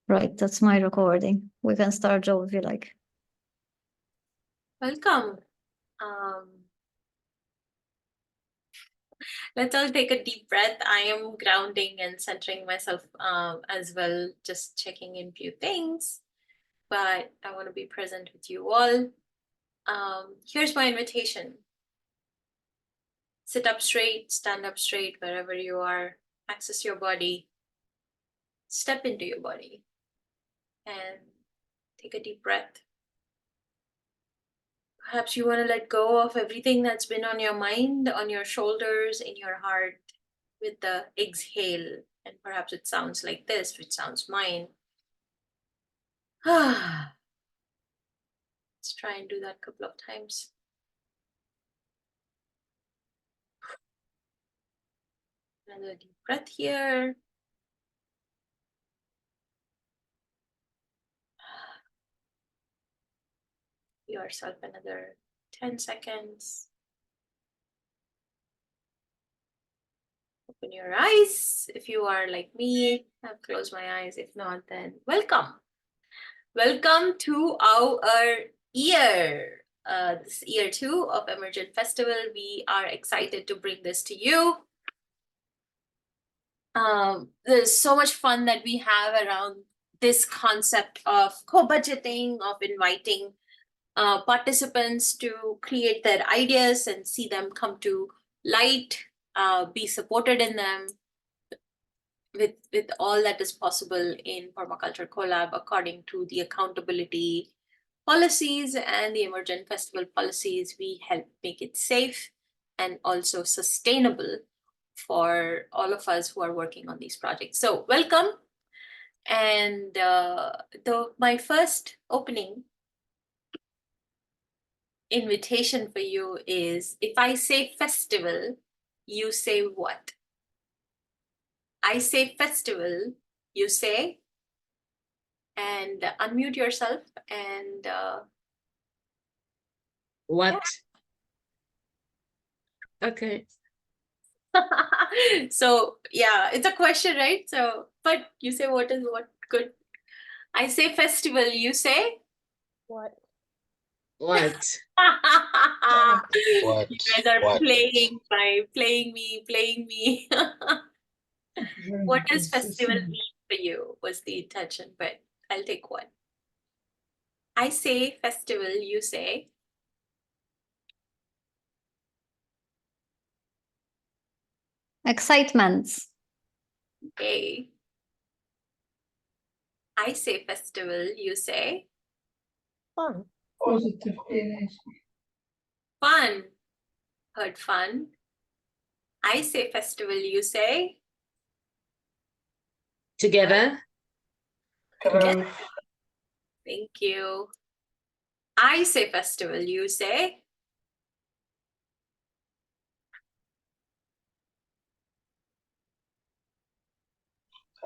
Right, that's my recording. We can start, Joe, if you like. Welcome. Let's all take a deep breath. I am grounding and centering myself as well, just checking in few things, but I want to be present with you all. Here's my invitation. Sit up straight, stand up straight, wherever you are, access your body, step into your body, and take a deep breath. Perhaps you want to let go of everything that's been on your mind, on your shoulders, in your heart, with the exhale. And perhaps it sounds like this, which sounds mine. Let's try and do that a couple of times. Another deep breath here. Give yourself another 10 seconds. Open your eyes. If you are like me, I've closed my eyes. If not, then welcome. Welcome to our year. This is year 2 of Emergent Festival. We are excited to bring this to you. There's so much fun that we have around this concept of co-budgeting, of inviting participants to create their ideas and see them come to light, be supported in them with all that is possible in Permaculture Collab according to the accountability policies and the Emergent Festival policies. We help make it safe and also sustainable for all of us who are working on these projects. So welcome. And my first opening invitation for you is, if I say festival, you say what? I say festival, you say, and unmute yourself and what? Yeah. Okay. So yeah, it's a question, right? So, but you say what is what? Good. I say festival, you say what? What? What? You guys are playing me. What does festival mean for you was the intention, but I'll take one. I say festival, you say Excitement. okay. I say festival, you say Fun. Positive energy. fun. Heard fun. I say festival, you say Together. together. Thank you. I say festival, you say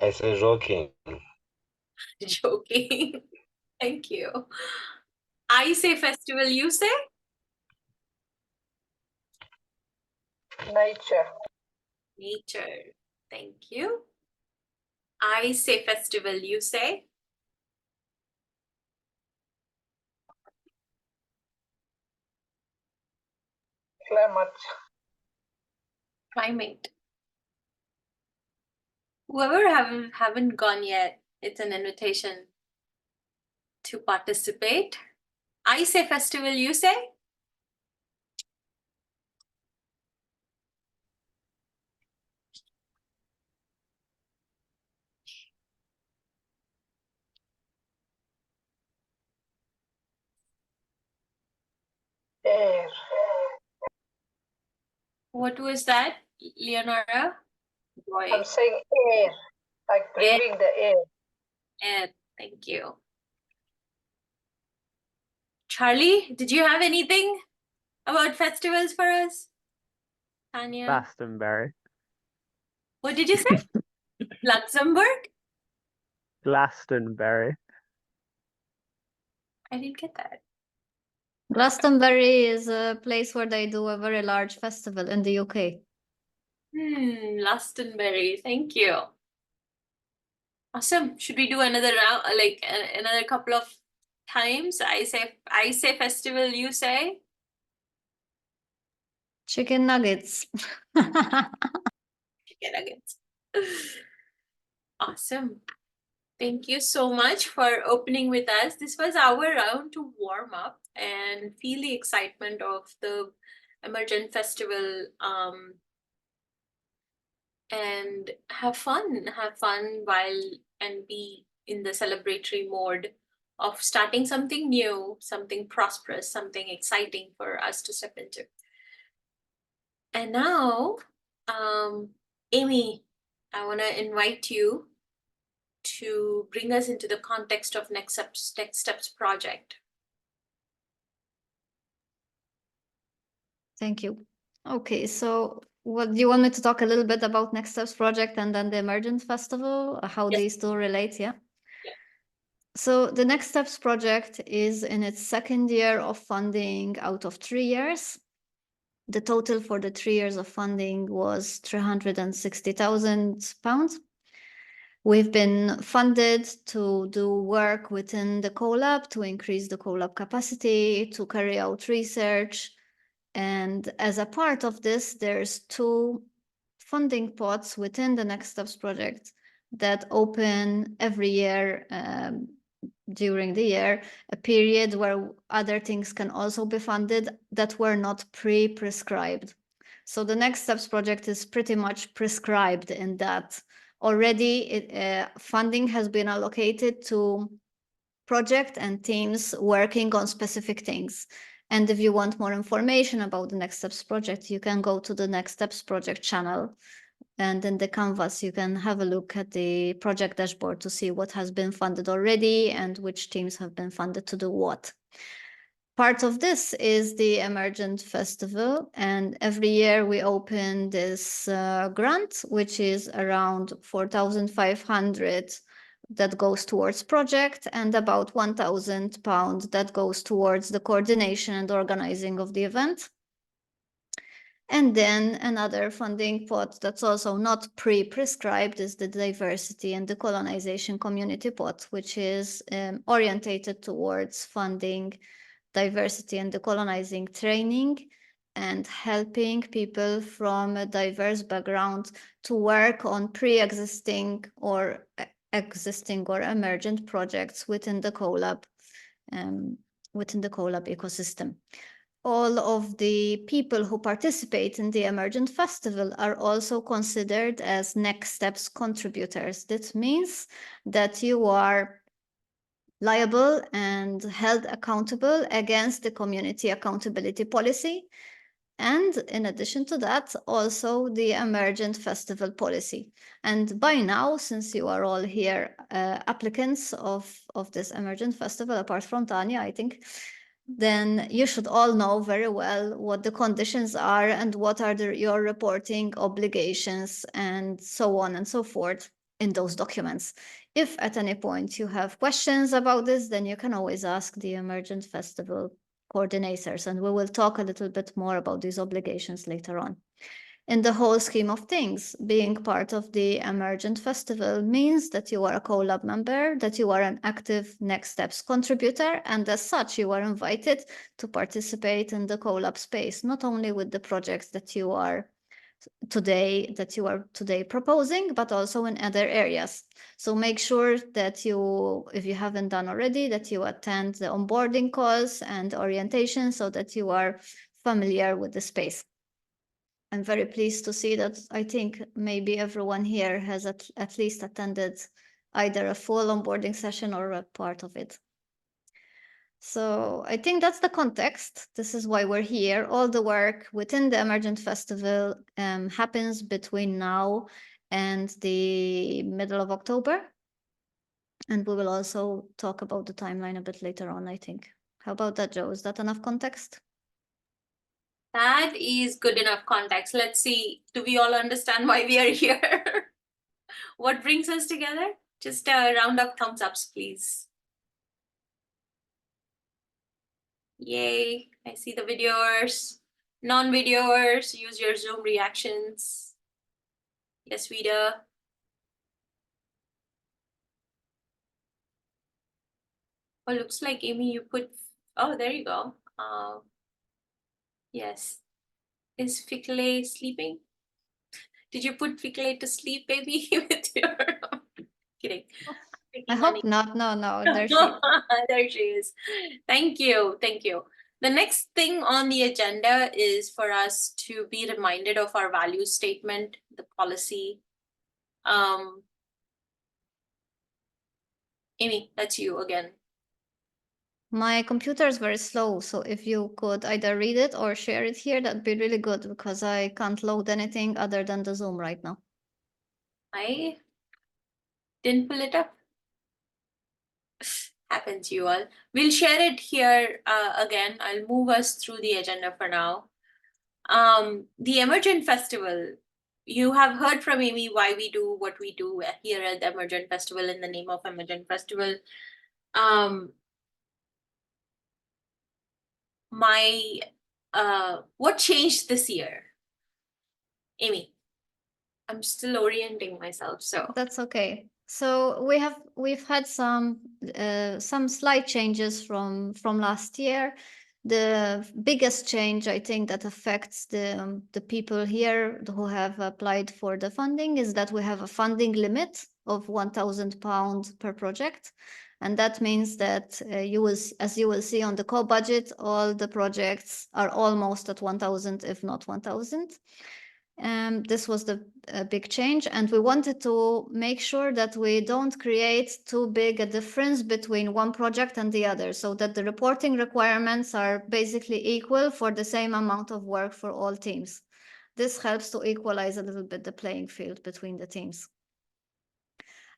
I say joking. joking. Thank you. I say festival, you say Nature. nature. Thank you. I say festival, you say Climate. climate. Whoever haven't gone yet, it's an invitation to participate. I say festival, you say Air. what was that, Leonora? Boy. I'm saying air. Like breathing the air. And thank you. Charlie, did you have anything about festivals for us? Tanya? Glastonbury. What did you say? Luxembourg? Glastonbury. I didn't get that. Glastonbury is a place where they do a very large festival in the UK. Glastonbury, thank you. Awesome. Should we do another round, like another couple of times? I say festival, you say? Chicken nuggets. Chicken nuggets. Awesome. Thank you so much for opening with us. This was our round to warm up and feel the excitement of the Emergent Festival, and have fun while and be in the celebratory mode of starting something new, something prosperous, something exciting for us to step into. And now, Amy, I want to invite you to bring us into the context of Next Steps project. Thank you. Okay, so what do you want me to talk a little bit about Next Steps project and then the Emergent Festival, how Yes. these two relate, yeah? Yeah. So the Next Steps project is in its second year of funding out of 3 years. The total for the 3 years of funding was £360,000. We've been funded to do work within the CoLab to increase the CoLab capacity, to carry out research. And as a part of this, there's 2 funding pots within the Next Steps project that open every year during the year, a period where other things can also be funded that were not pre-prescribed. So the Next Steps project is pretty much prescribed in that already funding has been allocated to project and teams working on specific things. And if you want more information about the Next Steps project, you can go to the Next Steps project channel. And in the canvas, you can have a look at the project dashboard to see what has been funded already and which teams have been funded to do what. Part of this is the Emergent Festival, and every year we open this grant, which is around 4,500 that goes towards project and about £1,000 that goes towards the coordination and organizing of the event. And then another funding pot that's also not pre-prescribed is the diversity and decolonization community pot, which is orientated towards funding diversity and decolonizing training and helping people from a diverse background to work on pre-existing or existing or emergent projects within the CoLab ecosystem. All of the people who participate in the Emergent Festival are also considered as Next Steps contributors. That means that you are liable and held accountable against the community accountability policy. And in addition to that, also the Emergent Festival policy. And by now, since you are all here applicants of this Emergent Festival, apart from Tanya, I think, then you should all know very well what the conditions are and what are your reporting obligations and so on and so forth in those documents. If at any point you have questions about this, then you can always ask the Emergent Festival coordinators, and we will talk a little bit more about these obligations later on. In the whole scheme of things, being part of the Emergent Festival means that you are a CoLab member, that you are an active Next Steps contributor, and as such, you are invited to participate in the CoLab space, not only with the projects that you are today proposing, but also in other areas. So make sure that you, if you haven't done already, that you attend the onboarding calls and orientation so that you are familiar with the space. I'm very pleased to see that I think maybe everyone here has at least attended either a full onboarding session or a part of it. So I think that's the context. This is why we're here. All the work within the Emergent Festival happens between now and the middle of October. And we will also talk about the timeline a bit later on, I think. How about that, Joe? Is that enough context? That is good enough context. Let's see, do we all understand why we are here? What brings us together? Just a round of thumbs ups, please. Yay, I see the videos. Non-videos, use your Zoom reactions. Yes, Vida. Oh, looks like Amy, you put, oh, there you go. Yes. Is Fikle sleeping? Did you put Fikle to sleep, baby? With your kidding. I Picking on hope not. No, there she is. There she is. Thank you. Thank you. The next thing on the agenda is for us to be reminded of our value statement, the policy. Amy, that's you again. My computer is very slow, so if you could either read it or share it here, that'd be really good because I can't load anything other than the Zoom right now. I didn't pull it up. Happens, you all. We'll share it here again. I'll move us through the agenda for now. The Emergent Festival. You have heard from Amy why we do what we do here at the Emergent Festival in the name of Emergent Festival. What changed this year? Amy, I'm still orienting myself, so. That's okay. So we've had some slight changes from last year. The biggest change I think that affects the people here who have applied for the funding is that we have a funding limit of £1,000 per project. And that means that as you will see on the co-budget, all the projects are almost at 1,000, if not 1,000. This was the big change, and we wanted to make sure that we don't create too big a difference between one project and the other, so that the reporting requirements are basically equal for the same amount of work for all teams. This helps to equalize a little bit the playing field between the teams.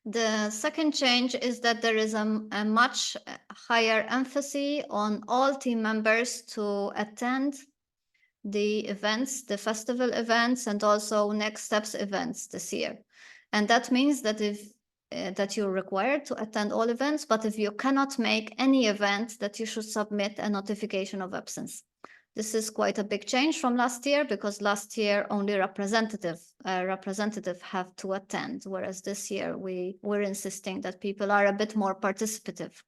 The second change is that there is a much higher emphasis on all team members to attend the events, the festival events, and also Next Steps events this year. And that means that that you're required to attend all events, but if you cannot make any event, that you should submit a notification of absence. This is quite a big change from last year because last year only representative have to attend, whereas this year we're insisting that people are a bit more participative.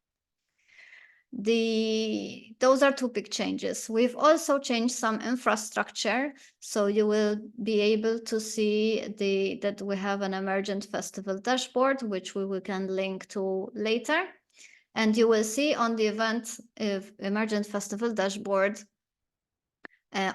Those are two big changes. We've also changed some infrastructure, so you will be able to see that we have an Emergent Festival dashboard, which we can link to later. And you will see on the Emergent Festival dashboard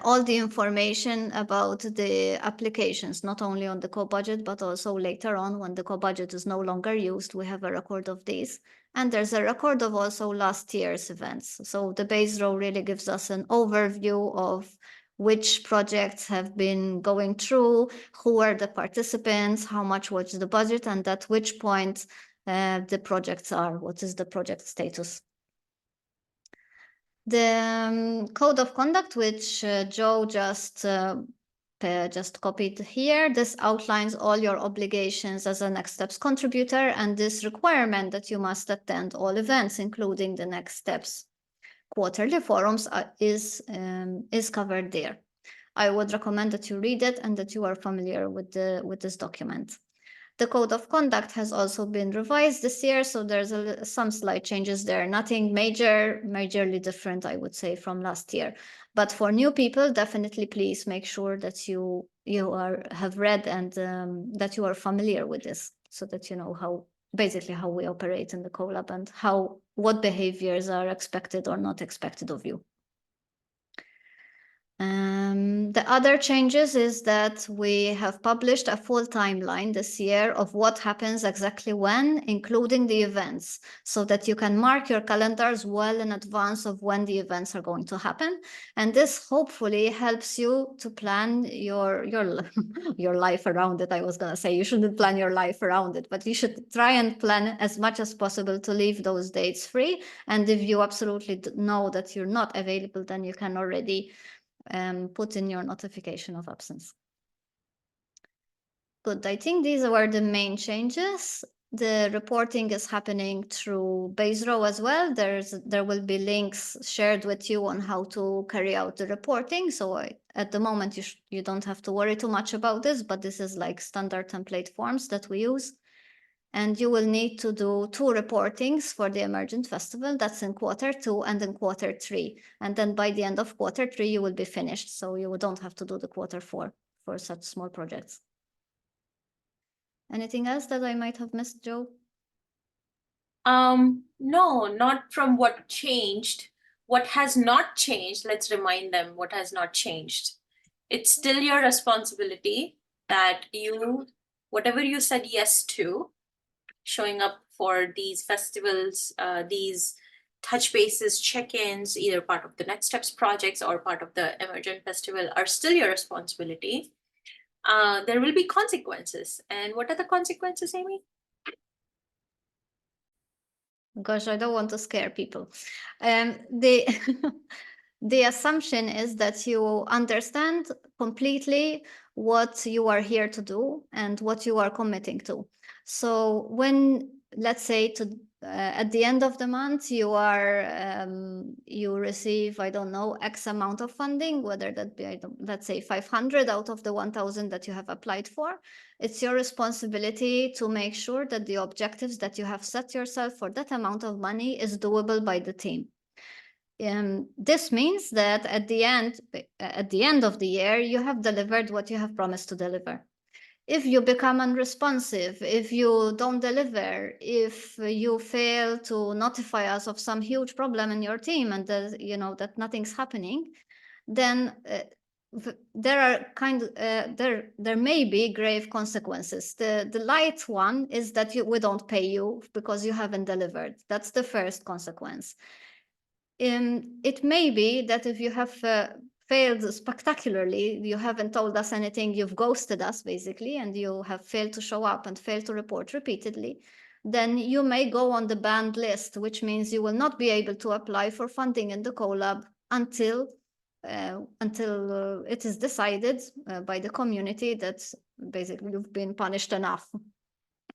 all the information about the applications, not only on the co-budget, but also later on when the co-budget is no longer used, we have a record of these. And there's a record of also last year's events. So the base row really gives us an overview of which projects have been going through, who are the participants, how much was the budget, and at which point the projects are, what is the project status. The code of conduct, which Joe just copied here, this outlines all your obligations as a Next Steps contributor, and this requirement that you must attend all events, including the Next Steps quarterly forums, is covered there. I would recommend that you read it and that you are familiar with this document. The code of conduct has also been revised this year, so there's some slight changes there. Nothing majorly different, I would say, from last year. But for new people, definitely please make sure that you have read and that you are familiar with this, so that you know basically how we operate in the collab and what behaviors are expected or not expected of you. The other changes is that we have published a full timeline this year of what happens exactly when, including the events, so that you can mark your calendars well in advance of when the events are going to happen. And this hopefully helps you to plan your life around it. I was going to say you shouldn't plan your life around it, but you should try and plan as much as possible to leave those dates free. And if you absolutely know that you're not available, then you can already put in your notification of absence. Good, I think these were the main changes. The reporting is happening through base row as well. There will be links shared with you on how to carry out the reporting. So at the moment, you don't have to worry too much about this, but this is like standard template forms that we use. And you will need to do 2 reportings for the Emergent Festival. That's in Q2 and in Q3. And then by the end of Q3, you will be finished. So you don't have to do the Q4 for such small projects. Anything else that I might have missed, Joe? No, not from what changed. What has not changed, let's remind them what has not changed. It's still your responsibility that you, whatever you said yes to, showing up for these festivals, these touch bases, check-ins, either part of the Next Steps projects or part of the Emergent Festival are still your responsibility. There will be consequences. And what are the consequences, Amy? Gosh, I don't want to scare people. The the assumption is that you understand completely what you are here to do and what you are committing to. So when, let's say, at the end of the month, you receive, I don't know, X amount of funding, whether that be, let's say 500 out of the 1,000 that you have applied for. It's your responsibility to make sure that the objectives that you have set yourself for that amount of money is doable by the team. This means that at the end of the year, you have delivered what you have promised to deliver. If you become unresponsive, if you don't deliver, if you fail to notify us of some huge problem in your team and that nothing's happening, then there are there may be grave consequences. The light one is that we don't pay you because you haven't delivered. That's the first consequence. It may be that if you have failed spectacularly, you haven't told us anything, you've ghosted us basically, and you have failed to show up and failed to report repeatedly, then you may go on the banned list, which means you will not be able to apply for funding in the collab until it is decided by the community that basically you've been punished enough.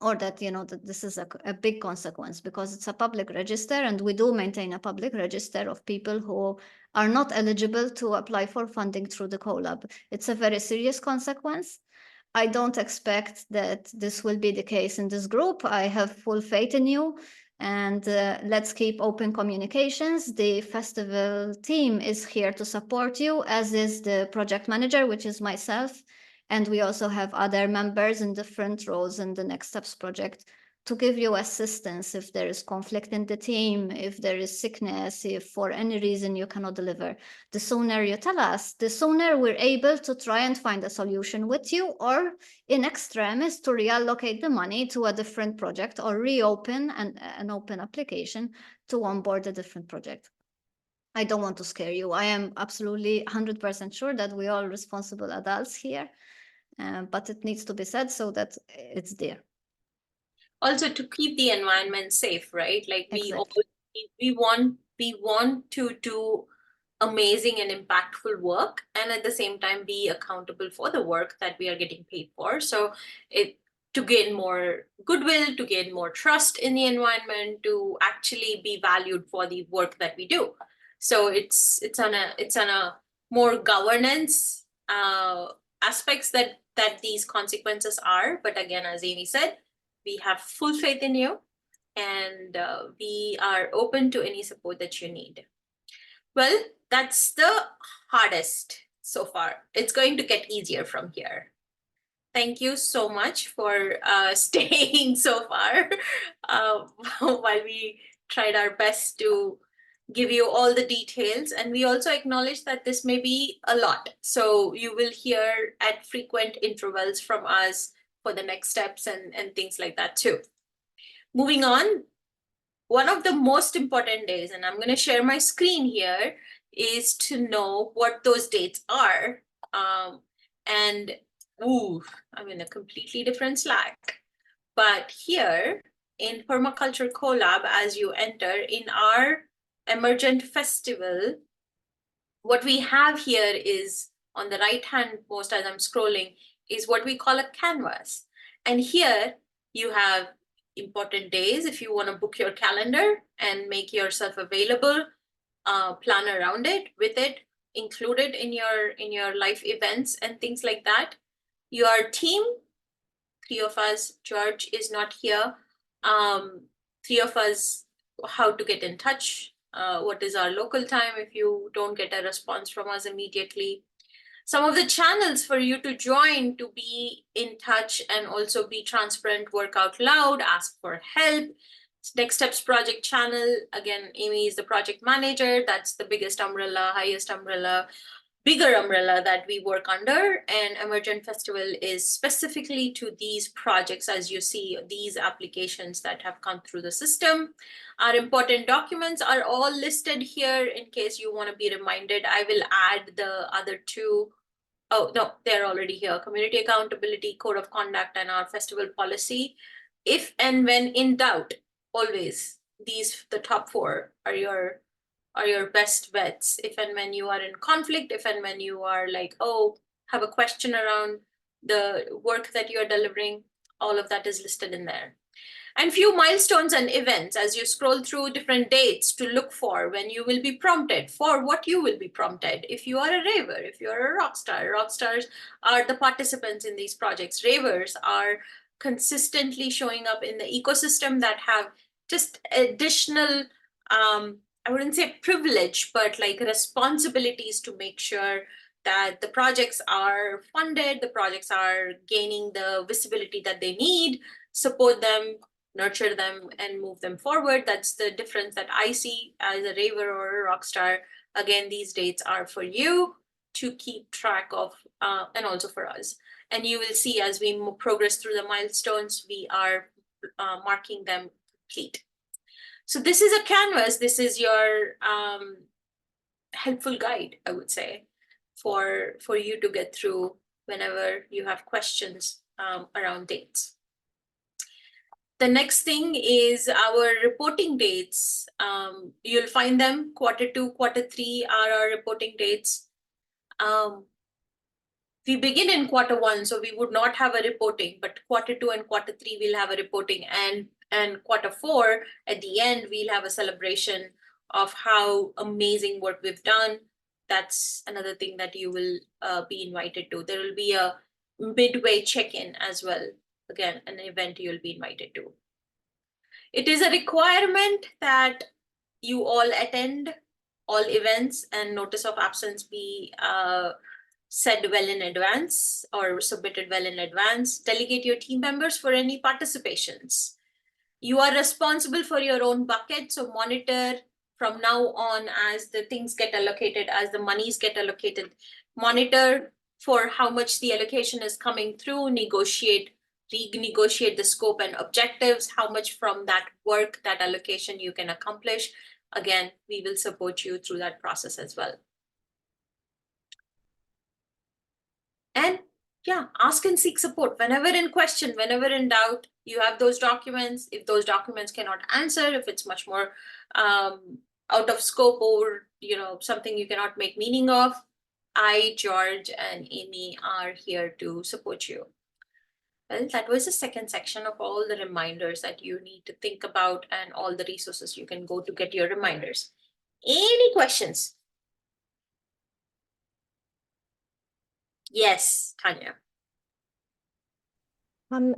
Or that, that this is a big consequence, because it's a public register, and we do maintain a public register of people who are not eligible to apply for funding through the collab. It's a very serious consequence. I don't expect that this will be the case in this group. I have full faith in you, and let's keep open communications. The festival team is here to support you, as is the project manager, which is myself. And we also have other members in different roles in the Next Steps project to give you assistance if there is conflict in the team, if there is sickness, if for any reason you cannot deliver. The sooner you tell us, the sooner we're able to try and find a solution with you, or in extremis to reallocate the money to a different project or reopen an open application to onboard a different project. I don't want to scare you. I am absolutely 100% sure that we are responsible adults here. But it needs to be said so that it's there. Also to keep the environment safe, right? Like Exactly. we want to do amazing and impactful work, and at the same time be accountable for the work that we are getting paid for. So to gain more goodwill, to gain more trust in the environment, to actually be valued for the work that we do. So it's on a more governance aspects that these consequences are. But again, as Amy said, we have full faith in you, and we are open to any support that you need. Well, that's the hardest so far. It's going to get easier from here. Thank you so much for staying so far while we tried our best to give you all the details. And we also acknowledge that this may be a lot. So you will hear at frequent intervals from us for the next steps and things like that too. Moving on, one of the most important days, and I'm going to share my screen here, is to know what those dates are. And I'm in a completely different Slack. But here in Permaculture Collab, as you enter in our Emergent Festival, what we have here is on the right hand most as I'm scrolling is what we call a canvas. And here you have important days if you want to book your calendar and make yourself available, plan around it, with it, include it in your life events and things like that. Your team three of us. George is not here. Three of us, how to get in touch, what is our local time if you don't get a response from us immediately. Some of the channels for you to join, to be in touch and also be transparent, work out loud, ask for help. Next Steps project channel, again, Amy is the project manager. That's the biggest umbrella, highest umbrella, bigger umbrella that we work under. And Emergent Festival is specifically to these projects, as you see, these applications that have come through the system. Our important documents are all listed here in case you want to be reminded. I will add the other two. Oh, no, they're already here. Community accountability, code of conduct, and our festival policy. If and when in doubt, always the top four are your best bets. If and when you are in conflict, if and when you are like, oh, have a question around the work that you're delivering, all of that is listed in there. And few milestones and events as you scroll through different dates to look for when you will be prompted for what you will be prompted. If you are a raver, if you're a rock star, rock stars are the participants in these projects. Ravers are consistently showing up in the ecosystem that have just additional, I wouldn't say privilege, but like responsibilities to make sure that the projects are funded, the projects are gaining the visibility that they need, support them, nurture them, and move them forward. That's the difference that I see as a raver or a rock star. Again, these dates are for you to keep track of, and also for us. And you will see as we progress through the milestones, we are marking them complete. So this is a canvas. This is your helpful guide, I would say, for you to get through whenever you have questions around dates. The next thing is our reporting dates. You'll find them Q2, Q3 are our reporting dates. We begin in Q1, so we would not have a reporting, but Q2 and Q3 we'll have a reporting, and Q4 at the end we'll have a celebration of how amazing work we've done. That's another thing that you will be invited to. There will be a midway check-in as well. Again, an event you'll be invited to. It is a requirement that you all attend all events and notice of absence be said well in advance or submitted well in advance. Delegate your team members for any participations. You are responsible for your own bucket, so monitor from now on as the things get allocated, as the monies get allocated, monitor for how much the allocation is coming through, renegotiate the scope and objectives, how much from that work, that allocation you can accomplish. Again, we will support you through that process as well. And yeah, ask and seek support whenever in question, whenever in doubt. You have those documents. If those documents cannot answer, if it's much more out of scope or something you cannot make meaning of, I, George, and Amy are here to support you. Well, that was the second section of all the reminders that you need to think about and all the resources you can go to get your reminders. Any questions? Yes, Tanya. Am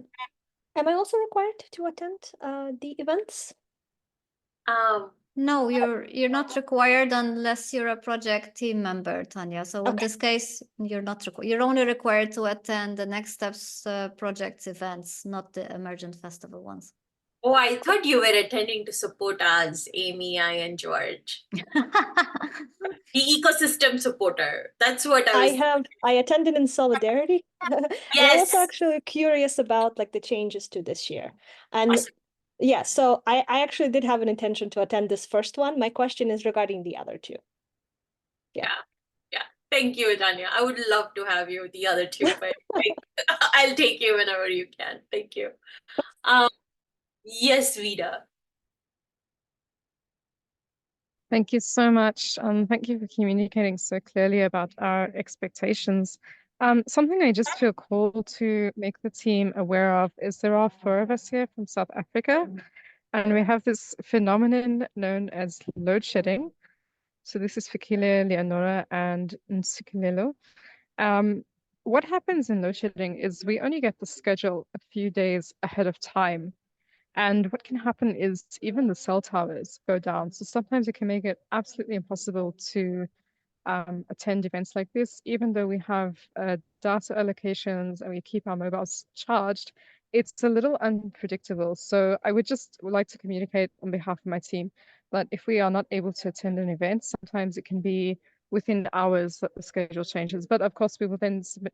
I also required to attend the events? No, you're not required unless you're a project team member, Tanya. So in Okay. this case, you're not required. You're only required to attend the Next Steps project events, not the Emergent Festival ones. Oh, I thought you were attending to support us, Amy, I, and George. The ecosystem supporter. That's what I was. I attended in solidarity. And I was Yes. actually curious about like the changes to this year. And Awesome. yeah, so I actually did have an intention to attend this first one. My question is regarding the other two. Yeah. Thank you, Tanya. I would love to have you the other two, but I'll take you whenever you can. Thank you. Yes, Vida. Thank you so much. Thank you for communicating so clearly about our expectations. Something I just feel called to make the team aware of is there are 4 of us here from South Africa, and we have this phenomenon known as load shedding. So this is Fikile, Leonora, and Nsukulelo. what happens in load shedding is we only get the schedule a few days ahead of time. And what can happen is even the cell towers go down. So sometimes it can make it absolutely impossible to attend events like this, even though we have data allocations and we keep our mobiles charged, it's a little unpredictable. So I would just like to communicate on behalf of my team that if we are not able to attend an event, sometimes it can be within hours that the schedule changes. But of course, we will then submit,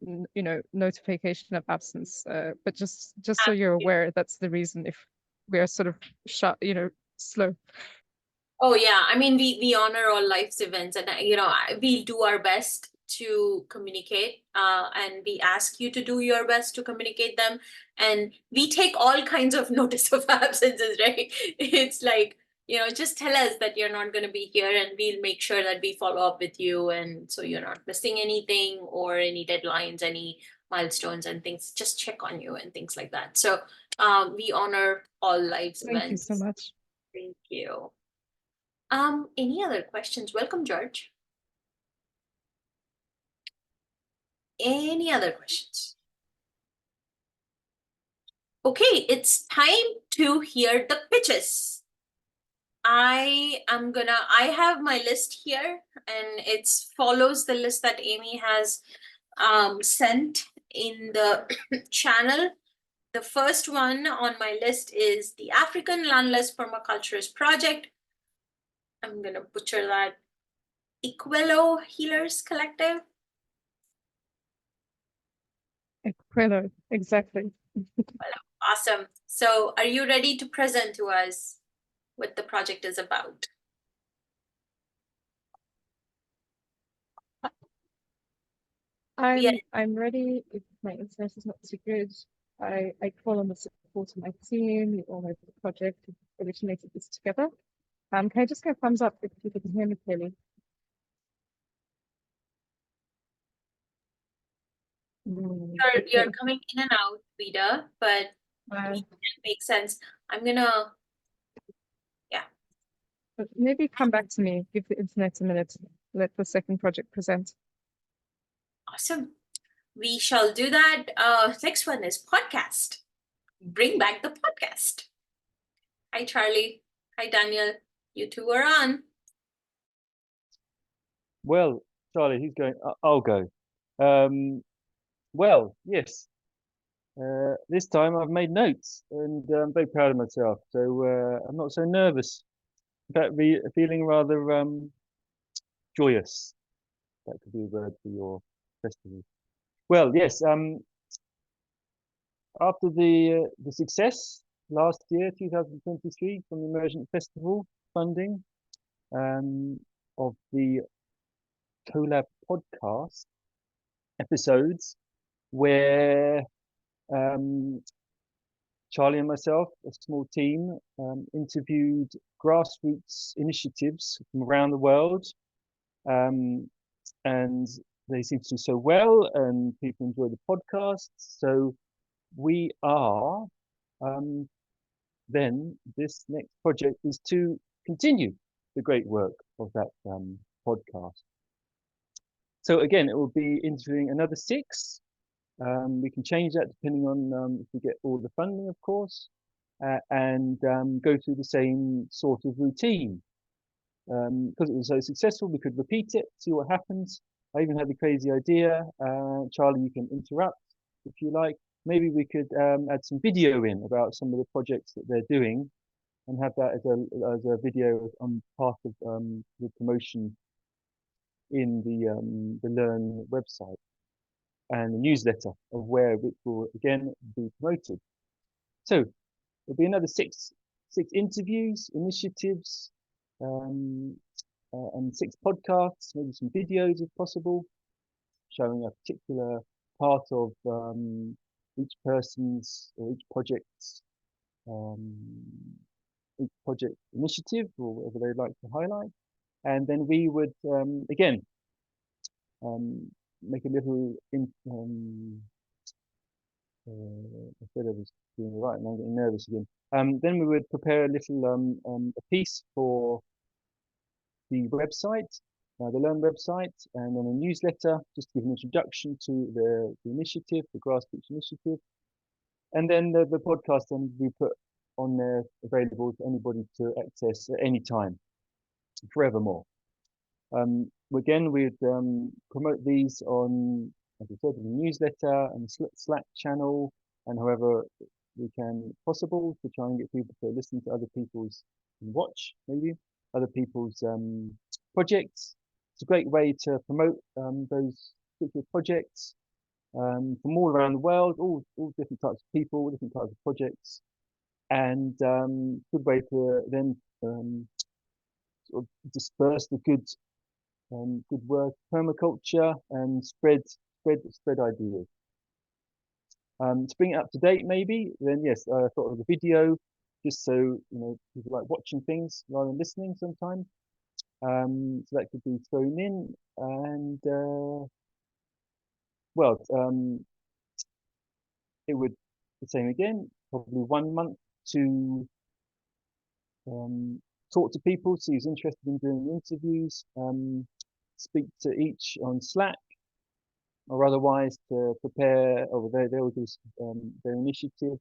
notification of absence. But just so you're aware, that's the reason if we are sort of slow. Oh yeah, I mean we honor all life's events, and we do our best to communicate, and we ask you to do your best to communicate them, and we take all kinds of notice of absences, right? It's like, just tell us that you're not going to be here, and we'll make sure that we follow up with you, and so you're not missing anything or any deadlines, any milestones and things. Just check on you and things like that. So we honor all life's Thank events. you so much. Thank you. Any other questions? Welcome, George. Any other questions? Okay, it's time to hear the pitches. I have my list here, and it follows the list that Amy has sent in the channel. The first one on my list is the African Landless Permaculturist Project. I'm gonna butcher that. Equelo Healers Collective. Equilo, exactly. Awesome. So are you ready to present to us what the project is about? I'm ready. If my internet is not too good, I call on the support of my team. You all know the project originated this together. Can I just get a thumbs up if people can hear me clearly? You're coming in and out, Vida, but it makes sense. I'm gonna, But maybe come back to me. Give the internet a minute. Let the second project present. awesome. We shall do that. Next one is podcast. Bring back the podcast. Hi, Charlie. Hi, Daniel. You two are on. Well, Charlie, who's going? I'll go. Well, yes. This time I've made notes, and I'm very proud of myself. So I'm not so nervous. In fact, feeling rather joyous. That could be a word for your festival. Well, yes. After the success last year, 2023, from the Emergent Festival funding of the collab podcast episodes, where Charlie and myself, a small team, interviewed grassroots initiatives from around the world, and they seem to do so well, and people enjoy the podcast. So we are then this next project is to continue the great work of that podcast. So again, it will be interviewing another 6. We can change that depending on if we get all the funding, of course, and go through the same sort of routine. Because it was so successful, we could repeat it, see what happens. I even had the crazy idea, Charlie, you can interrupt if you like. Maybe we could add some video in about some of the projects that they're doing, and have that as a video on part of the promotion in the Learn website and the newsletter of which will again be promoted. So there'll be another six interviews, initiatives, and 6 podcasts, maybe some videos if possible, showing a particular part of each person's or each project's initiative, or whatever they'd like to highlight. And then we would again make a little I said I was doing right, and I'm getting nervous again. Then we would prepare a little a piece for the website, the Learn website, and then a newsletter, just to give an introduction to the initiative, the Grassroots initiative. And then the podcast then we put on there available to anybody to access at any time, forevermore. Again, we'd promote these on, as I said, the newsletter and Slack channel, and however we can possible to try and get people to listen to other people's and watch maybe other people's projects. It's a great way to promote those particular projects from all around the world, all different types of people, different types of projects, and good way to then sort of disperse the good work, permaculture, and spread ideas. To bring it up to date, maybe then yes, I thought of the video, just so people like watching things rather than listening sometimes. So that could be thrown in, and it would the same again, probably 1 month to talk to people, see who's interested in doing interviews, speak to each on Slack, or otherwise to prepare, or they'll do their initiative,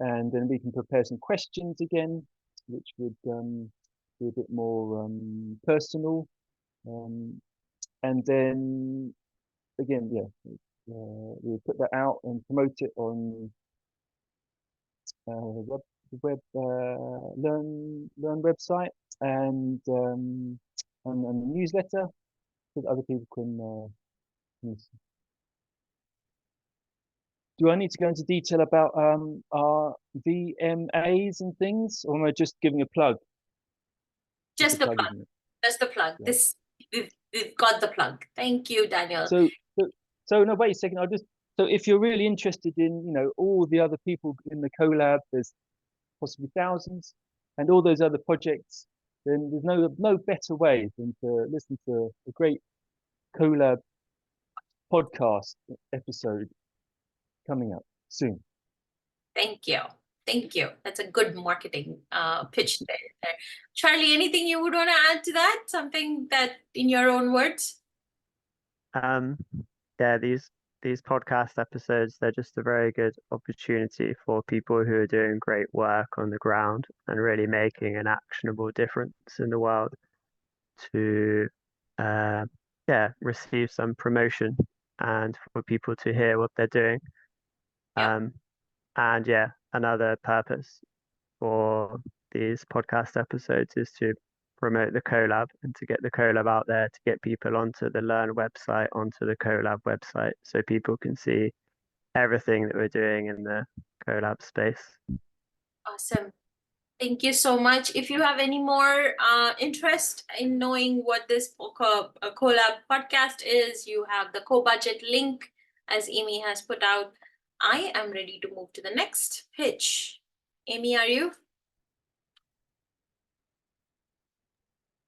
and then we can prepare some questions again, which would be a bit more personal, and then again, we'll put that out and promote it on the web Learn website and the newsletter, so that other people can use. Do I need to go into detail about our VMAs and things, or am I just giving a plug? Just the plug. Isn't it? Just the plug. Yeah. This we've got the plug. Thank you, Daniel. So no, wait a second. So if you're really interested in all the other people in the collab, there's possibly thousands, and all those other projects, then there's no better way than to listen to a great collab podcast episode coming up soon. Thank you. Thank you. That's a good marketing pitch there. Charlie, anything you would want to add to that? Something that, in your own words? Yeah, these podcast episodes, they're just a very good opportunity for people who are doing great work on the ground and really making an actionable difference in the world to receive some promotion and for people to hear what they're doing. And another purpose for these podcast episodes is to promote the collab and to get the collab out there, to get people onto the Learn website, onto the collab website, so people can see everything that we're doing in the collab space. Awesome. Thank you so much. If you have any more interest in knowing what this collab podcast is, you have the co-budget link, as Amy has put out. I am ready to move to the next pitch. Amy, are you?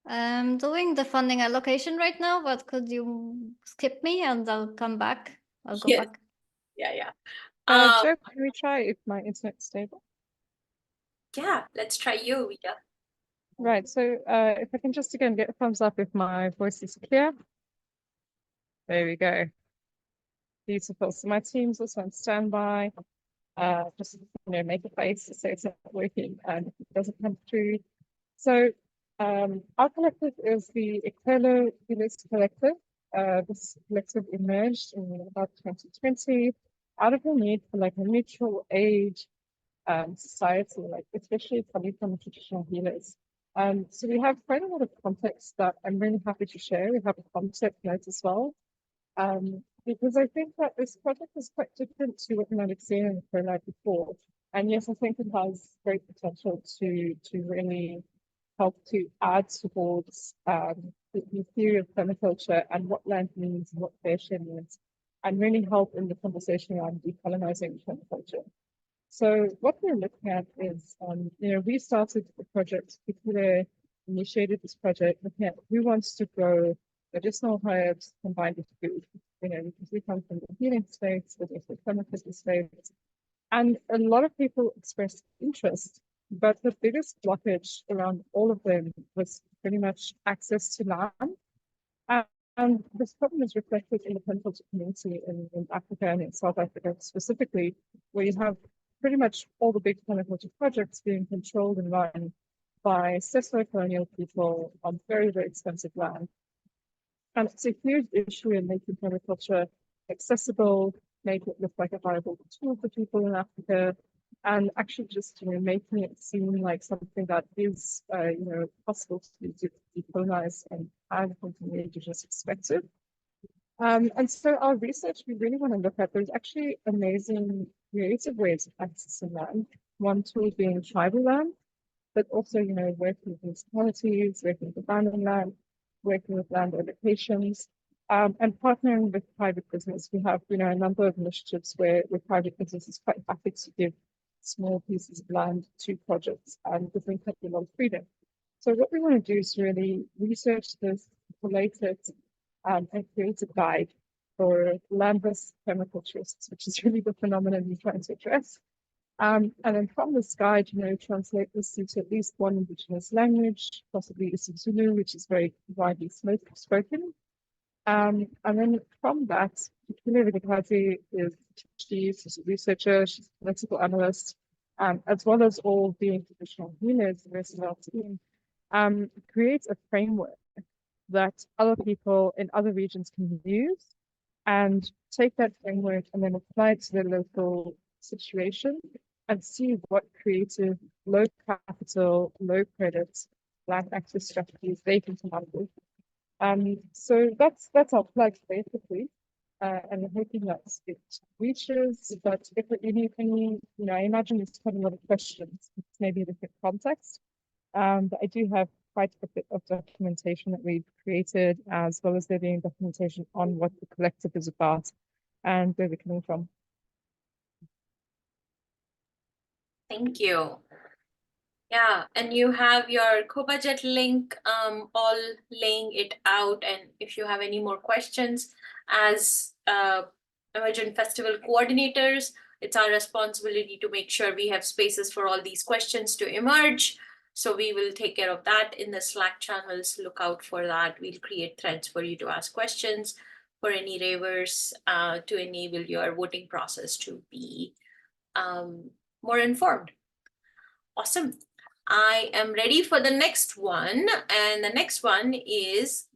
I'm doing the funding allocation right now, but could you skip me and I'll come back? I'll go back. Yeah. Joe, can we try if my internet's stable? Yeah, let's try you, Vita. Right, so if I can just again get a thumbs up if my voice is clear. There we go. Beautiful. So my team's also on standby. Just make a face to say it's not working and it doesn't come through. So our collective is the Ecolo Helix Collective. This collective emerged in about 2020 out of the need for like a mutual aid society, like especially coming from traditional healers. So we have quite a lot of context that I'm really happy to share. We have a concept note as well. Because I think that this project is quite different to what we might have seen in the collab before. And yes, I think it has great potential to really help to add towards the theory of permaculture and what land means and what fair means, and really help in the conversation around decolonizing permaculture. So what we're looking at is, we started the project, particularly initiated this project, looking at who wants to grow medicinal herbs combined with food. Because we come from the healing space, but also the permaculture space. And a lot of people expressed interest, but the biggest blockage around all of them was pretty much access to land And this problem is reflected in the permaculture community in Africa and in South Africa specifically, where you have pretty much all the big permaculture projects being controlled and run by colonial people on very, very expensive land. And it's a huge issue in making permaculture accessible, make it look like a viable tool for people in Africa, and actually just making it seem like something that is possible to decolonize and have from an indigenous perspective. And so our research, we really want to look at, there's actually amazing creative ways of accessing land. One tool being tribal land, but also, working with municipalities, working with abandoned land, working with land allocations, and partnering with private business. We have, a number of initiatives where private business is quite happy to give small pieces of land to projects and giving people a lot of freedom. So what we want to do is really research this, collate it, and create a guide for landless permaculturists, which is really the phenomenon we're trying to address. And then from this guide, translate this into at least one indigenous language, possibly isiZulu, which is very widely spoken. And then from that, Kile Vigakazi is she's a researcher, she's a political analyst, as well as all being traditional healers, the rest of our team, creates a framework that other people in other regions can use and take that framework and then apply it to their local situation and see what creative, low capital, low credit, land access strategies they can come up with. So that's our plug basically, and we're hoping that it reaches. But if any, I imagine it's quite a lot of questions. It's maybe a different context, but I do have quite a bit of documentation that we've created, as well as there being documentation on what the collective is about and where we're coming from. Thank you. Yeah, and you have your co-budget link all laying it out. And if you have any more questions as Emergent Festival coordinators, it's our responsibility to make sure we have spaces for all these questions to emerge. So we will take care of that in the Slack channels. Look out for that. We'll create threads for you to ask questions for any ravers to enable your voting process to be more informed. Awesome. I am ready for the next one. And the next one is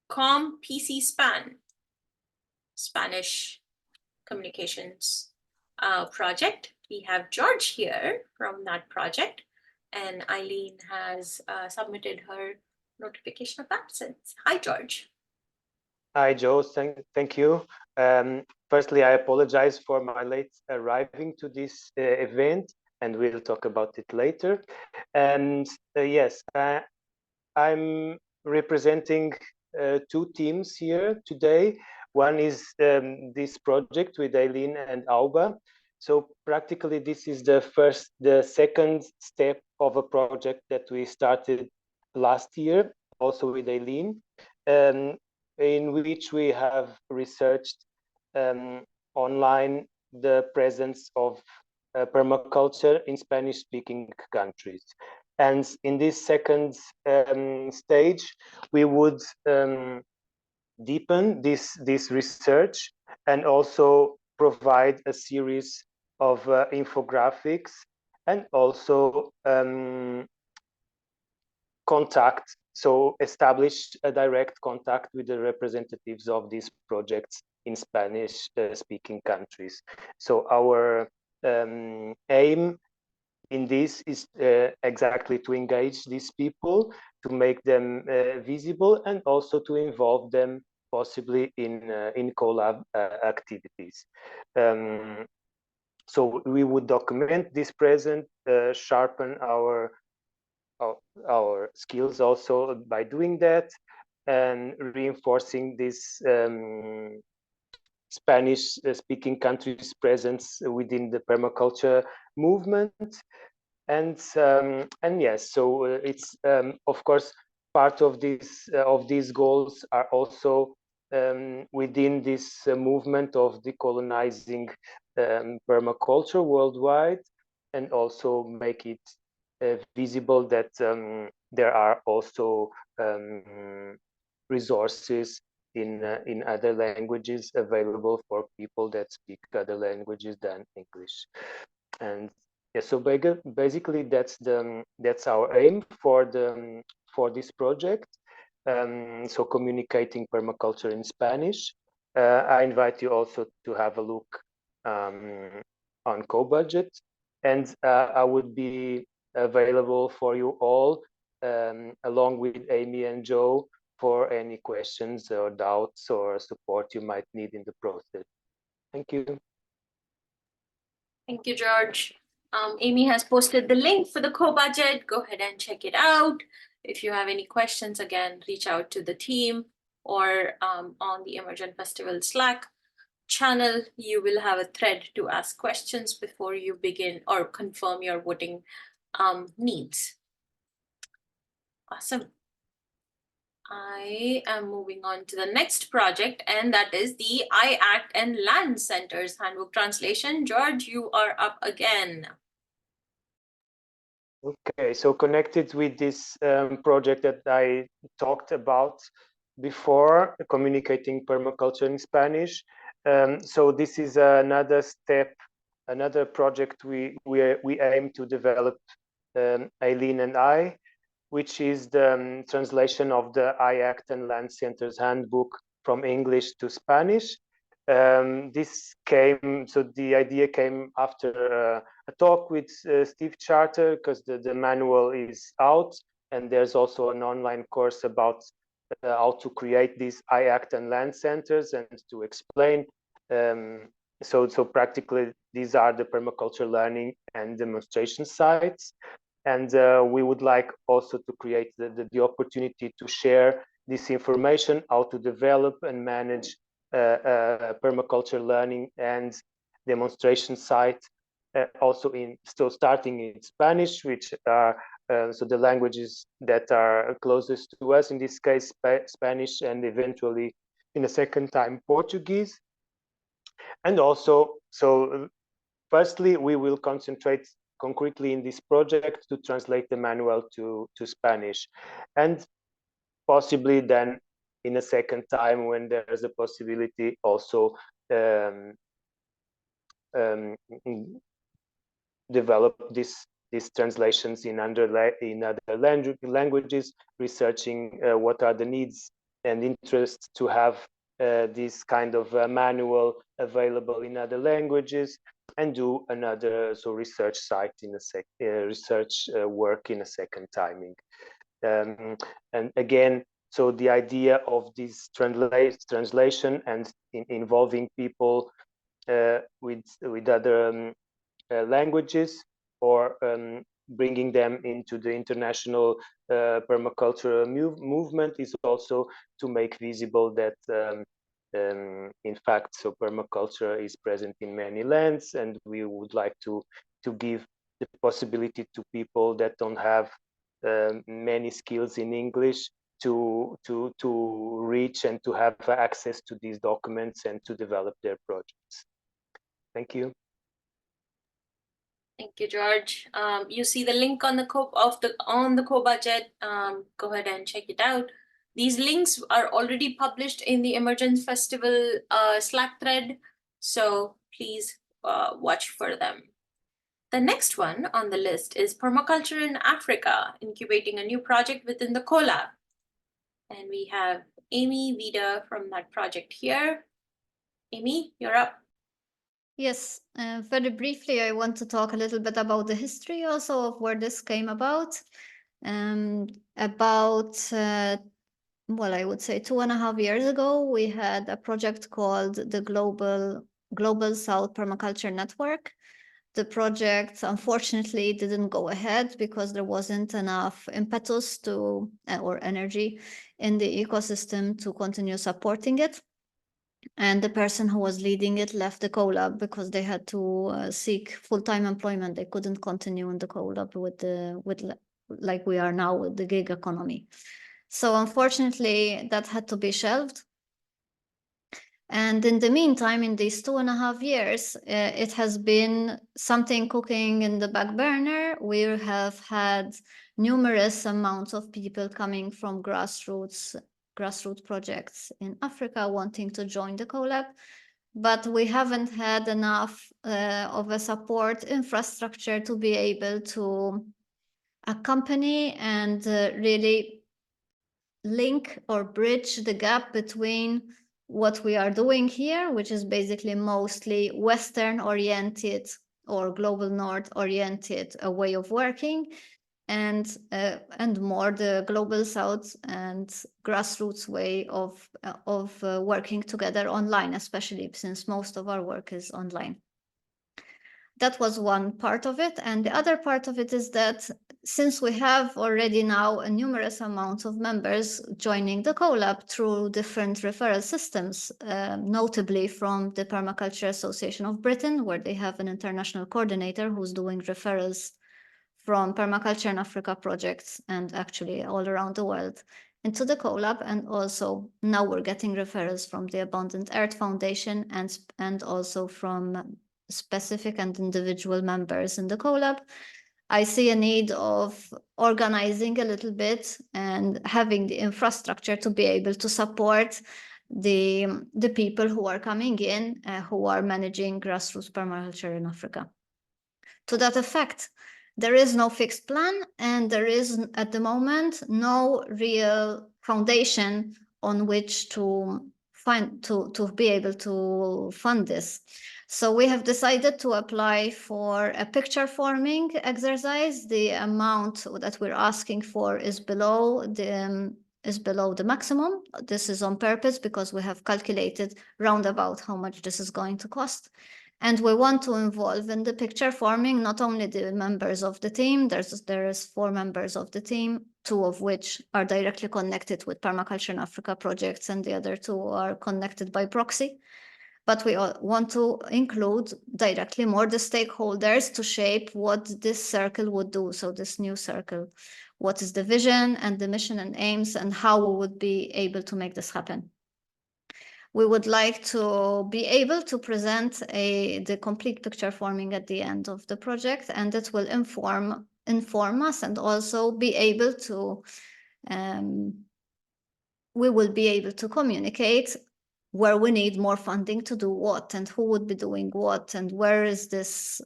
PC Span, Spanish communications project. We have George here from that project, and Eileen has submitted her notification of absence. Hi, George. Hi, Joe. Thank you. Firstly, I apologize for my late arriving to this event, and we'll talk about it later. And yes, I'm representing two teams here today. One is this project with Eileen and Auba. So practically this is the second step of a project that we started last year, also with Eileen, in which we have researched online the presence of permaculture in Spanish-speaking countries. And in this second stage, we would deepen this research and also provide a series of infographics and also establish a direct contact with the representatives of these projects in Spanish-speaking countries. So our aim in this is exactly to engage these people, to make them visible, and also to involve them possibly in collab activities. So we would document this present, sharpen our skills also by doing that, and reinforcing this Spanish-speaking countries' presence within the permaculture movement. And yes, so it's of course part of these goals are also within this movement of decolonizing permaculture worldwide, and also make it visible that there are also resources in other languages available for people that speak other languages than English. And yeah, so basically that's our aim for this project. So communicating permaculture in Spanish. I invite you also to have a look on CoBudget, and I would be available for you all along with Amy and Joe for any questions or doubts or support you might need in the process. Thank you. Thank you, George. Amy has posted the link for the co-budget. Go ahead and check it out. If you have any questions, again, reach out to the team or on the Emergent Festival Slack channel. You will have a thread to ask questions before you begin or confirm your voting needs. Awesome. I am moving on to the next project, and that is the iACT and Land Centers Handbook translation. George, you are up again. Okay, so connected with this project that I talked about before, communicating permaculture in Spanish. So this is another step, another project we aim to develop, Aileen and I, which is the translation of the iACT and Land Centers Handbook from English to Spanish. This came, so the idea came after a talk with Steve Charter, because the manual is out, and there's also an online course about how to create these iACT and Land Centers and to explain. So practically, these are the permaculture learning and demonstration sites. And we would like also to create the opportunity to share this information, how to develop and manage permaculture learning and demonstration site, also still starting in Spanish, which are so the languages that are closest to us, in this case, Spanish, and eventually in a second time Portuguese. And also, so firstly, we will concentrate concretely in this project to translate the manual to Spanish, and possibly then in a second time, when there's a possibility, also develop these translations in other languages, researching what are the needs and interests to have this kind of manual available in other languages, and do another research site in a research work in a second timing. And again, so the idea of this translation and involving people with other languages, or bringing them into the international permaculture movement, is also to make visible that in fact, so permaculture is present in many lands, and we would like to give the possibility to people that don't have many skills in English to reach and to have access to these documents and to develop their projects. Thank you. Thank you, George. You see the link on the co-budget. Go ahead and check it out. These links are already published in the Emergent Festival Slack thread, so please watch for them. The next one on the list is Permaculture in Africa, incubating a new project within the CoLab. And we have Amy Vida from that project here. Amy, you're up. Yes, very briefly, I want to talk a little bit about the history also of where this came about. Well, I would say 2.5 years ago, we had a project called the Global South Permaculture Network. The project, unfortunately, didn't go ahead because there wasn't enough impetus or energy in the ecosystem to continue supporting it. And the person who was leading it left the CoLab because they had to seek full-time employment. They couldn't continue in the CoLab with like we are now with the gig economy. So unfortunately, that had to be shelved. And in the meantime, in these 2.5 years, it has been something cooking in the back burner. We have had numerous amounts of people coming from grassroots grassroots projects in Africa wanting to join the collab, but we haven't had enough of a support infrastructure to be able to accompany and really link or bridge the gap between what we are doing here, which is basically mostly Western oriented or global North oriented way of working, and more the global South and grassroots way of working together online, especially since most of our work is online. That was one part of it. And the other part of it is that since we have already now a numerous amount of members joining the collab through different referral systems, notably from the Permaculture Association of Britain, where they have an international coordinator who's doing referrals from permaculture in Africa projects and actually all around the world into the collab. And also now we're getting referrals from the Abundant Earth Foundation and also from specific and individual members in the collab. I see a need of organizing a little bit and having the infrastructure to be able to support the people who are coming in, who are managing grassroots permaculture in Africa. To that effect, there is no fixed plan, and there is at the moment no real foundation on which to be able to fund this. So we have decided to apply for a picture forming exercise. The amount that we're asking for is below the maximum. This is on purpose because we have calculated roundabout how much this is going to cost. And we want to involve in the picture forming not only the members of the team, there is 4 members of the team, 2 of which are directly connected with Permaculture in Africa projects, and the other 2 are connected by proxy. But we want to include directly more the stakeholders to shape what this circle would do. So this new circle, what is the vision and the mission and aims, and how we would be able to make this happen. We would like to be able to present the complete picture forming at the end of the project, and it will inform us, and also be able to, we will be able to communicate where we need more funding to do what, and who would be doing what, and where is this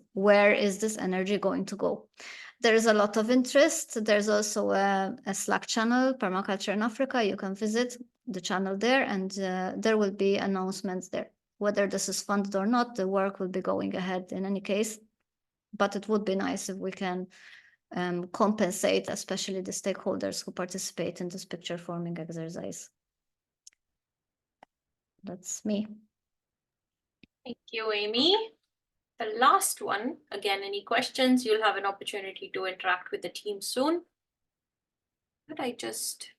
energy going to go. There is a lot of interest. There's also a Slack channel, Permaculture in Africa. You can visit the channel there, and there will be announcements there. Whether this is funded or not, the work will be going ahead in any case. But it would be nice if we can compensate, especially the stakeholders who participate in this picture forming exercise. That's me. Thank you, Amy. The last one, again, any questions? You'll have an opportunity to interact with the team soon. But I just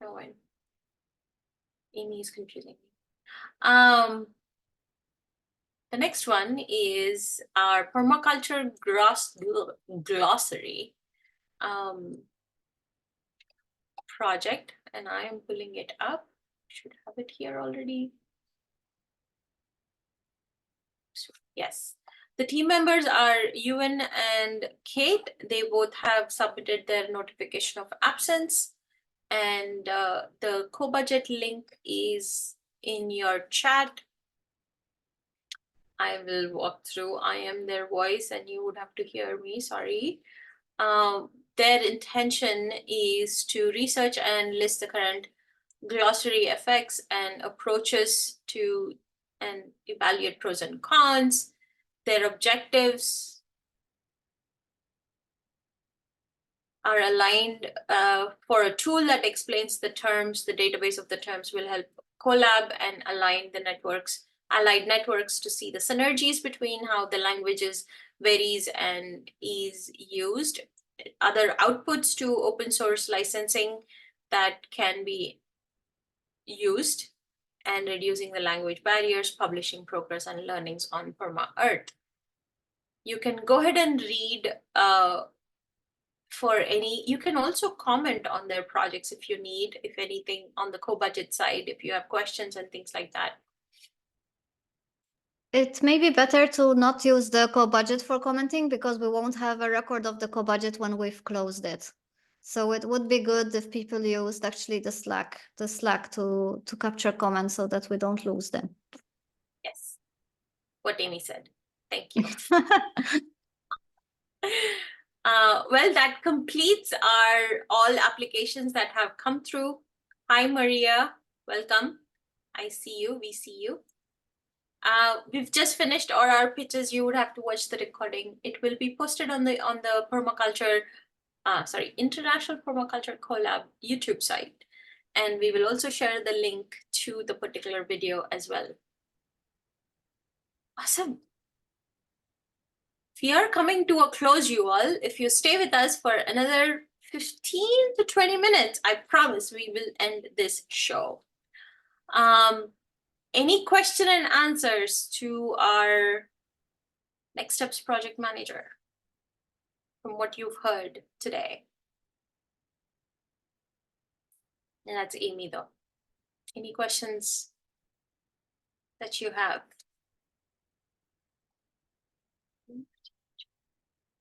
go in. Amy is confusing me. The next one is our permaculture glossary project, and I am pulling it up. Should have it here already. Yes, the team members are Ewan and Kate. They both have submitted their notification of absence, and the co-budget link is in your chat. I will walk through. I am their voice and you would have to hear me, sorry. Their intention is to research and list the current glossary effects and approaches to and evaluate pros and cons. Their objectives are aligned for a tool that explains the terms. The database of the terms will help collab and align the allied networks to see the synergies between how the languages varies and is used. Other outputs to open source licensing that can be used, and reducing the language barriers, publishing progress and learnings on PermaEarth. You can go ahead and read you can also comment on their projects if you need, if anything on the co-budget side, if you have questions and things like that. It may be better to not use the co-budget for commenting, because we won't have a record of the co-budget when we've closed it. So it would be good if people used actually the Slack to capture comments so that we don't lose them. Yes, what Amy said. Thank you. Well, that completes our all applications that have come through. Hi, Maria. Welcome. I see you. We see you. We've just finished all our pitches. You would have to watch the recording. It will be posted on the permaculture, International Permaculture Collab YouTube site. And we will also share the link to the particular video as well. Awesome. We are coming to a close, you all. If you stay with us for another 15 to 20 minutes, I promise we will end this show. Any question and answers to our Next Steps project manager from what you've heard today? And that's Amy, though. Any questions that you have?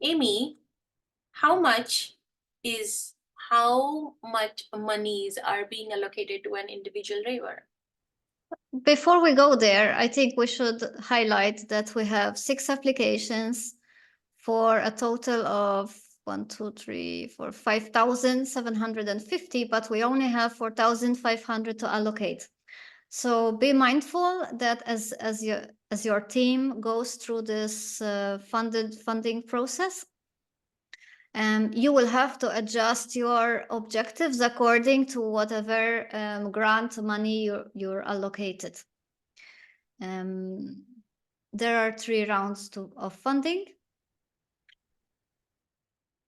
Amy, how much monies are being allocated to an individual raver? Before we go there, I think we should highlight that we have 6 applications for a total of 5,750, but we only have 4,500 to allocate. So be mindful that as your team goes through this funding process, you will have to adjust your objectives according to whatever grant money you're allocated. There are 3 rounds of funding.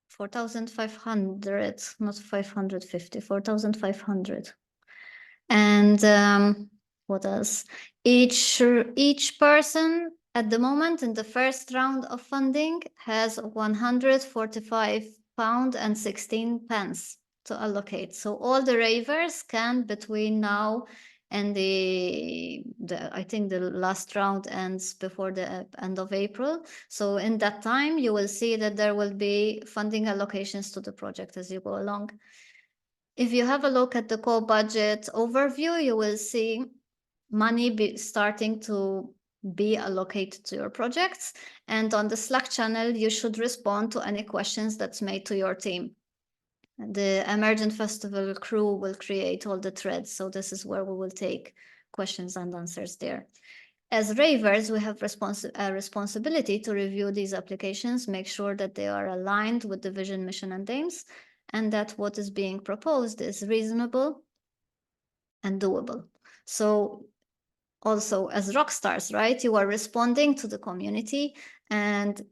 4,500, not 550, 4,500. And what else? Each person at the moment in the first round of funding has £145.16 to allocate. So all the ravers can, between now and I think the last round ends before the end of April. So in that time, you will see that there will be funding allocations to the project as you go along. If you have a look at the co-budget overview, you will see money starting to be allocated to your projects. And on the Slack channel, you should respond to any questions that's made to your team. The Emergent Festival crew will create all the threads. So this is where we will take questions and answers there. As ravers, we have a responsibility to review these applications, make sure that they are aligned with the vision, mission, and aims, and that what is being proposed is reasonable and doable. So also as rock stars, right? You are responding to the community, and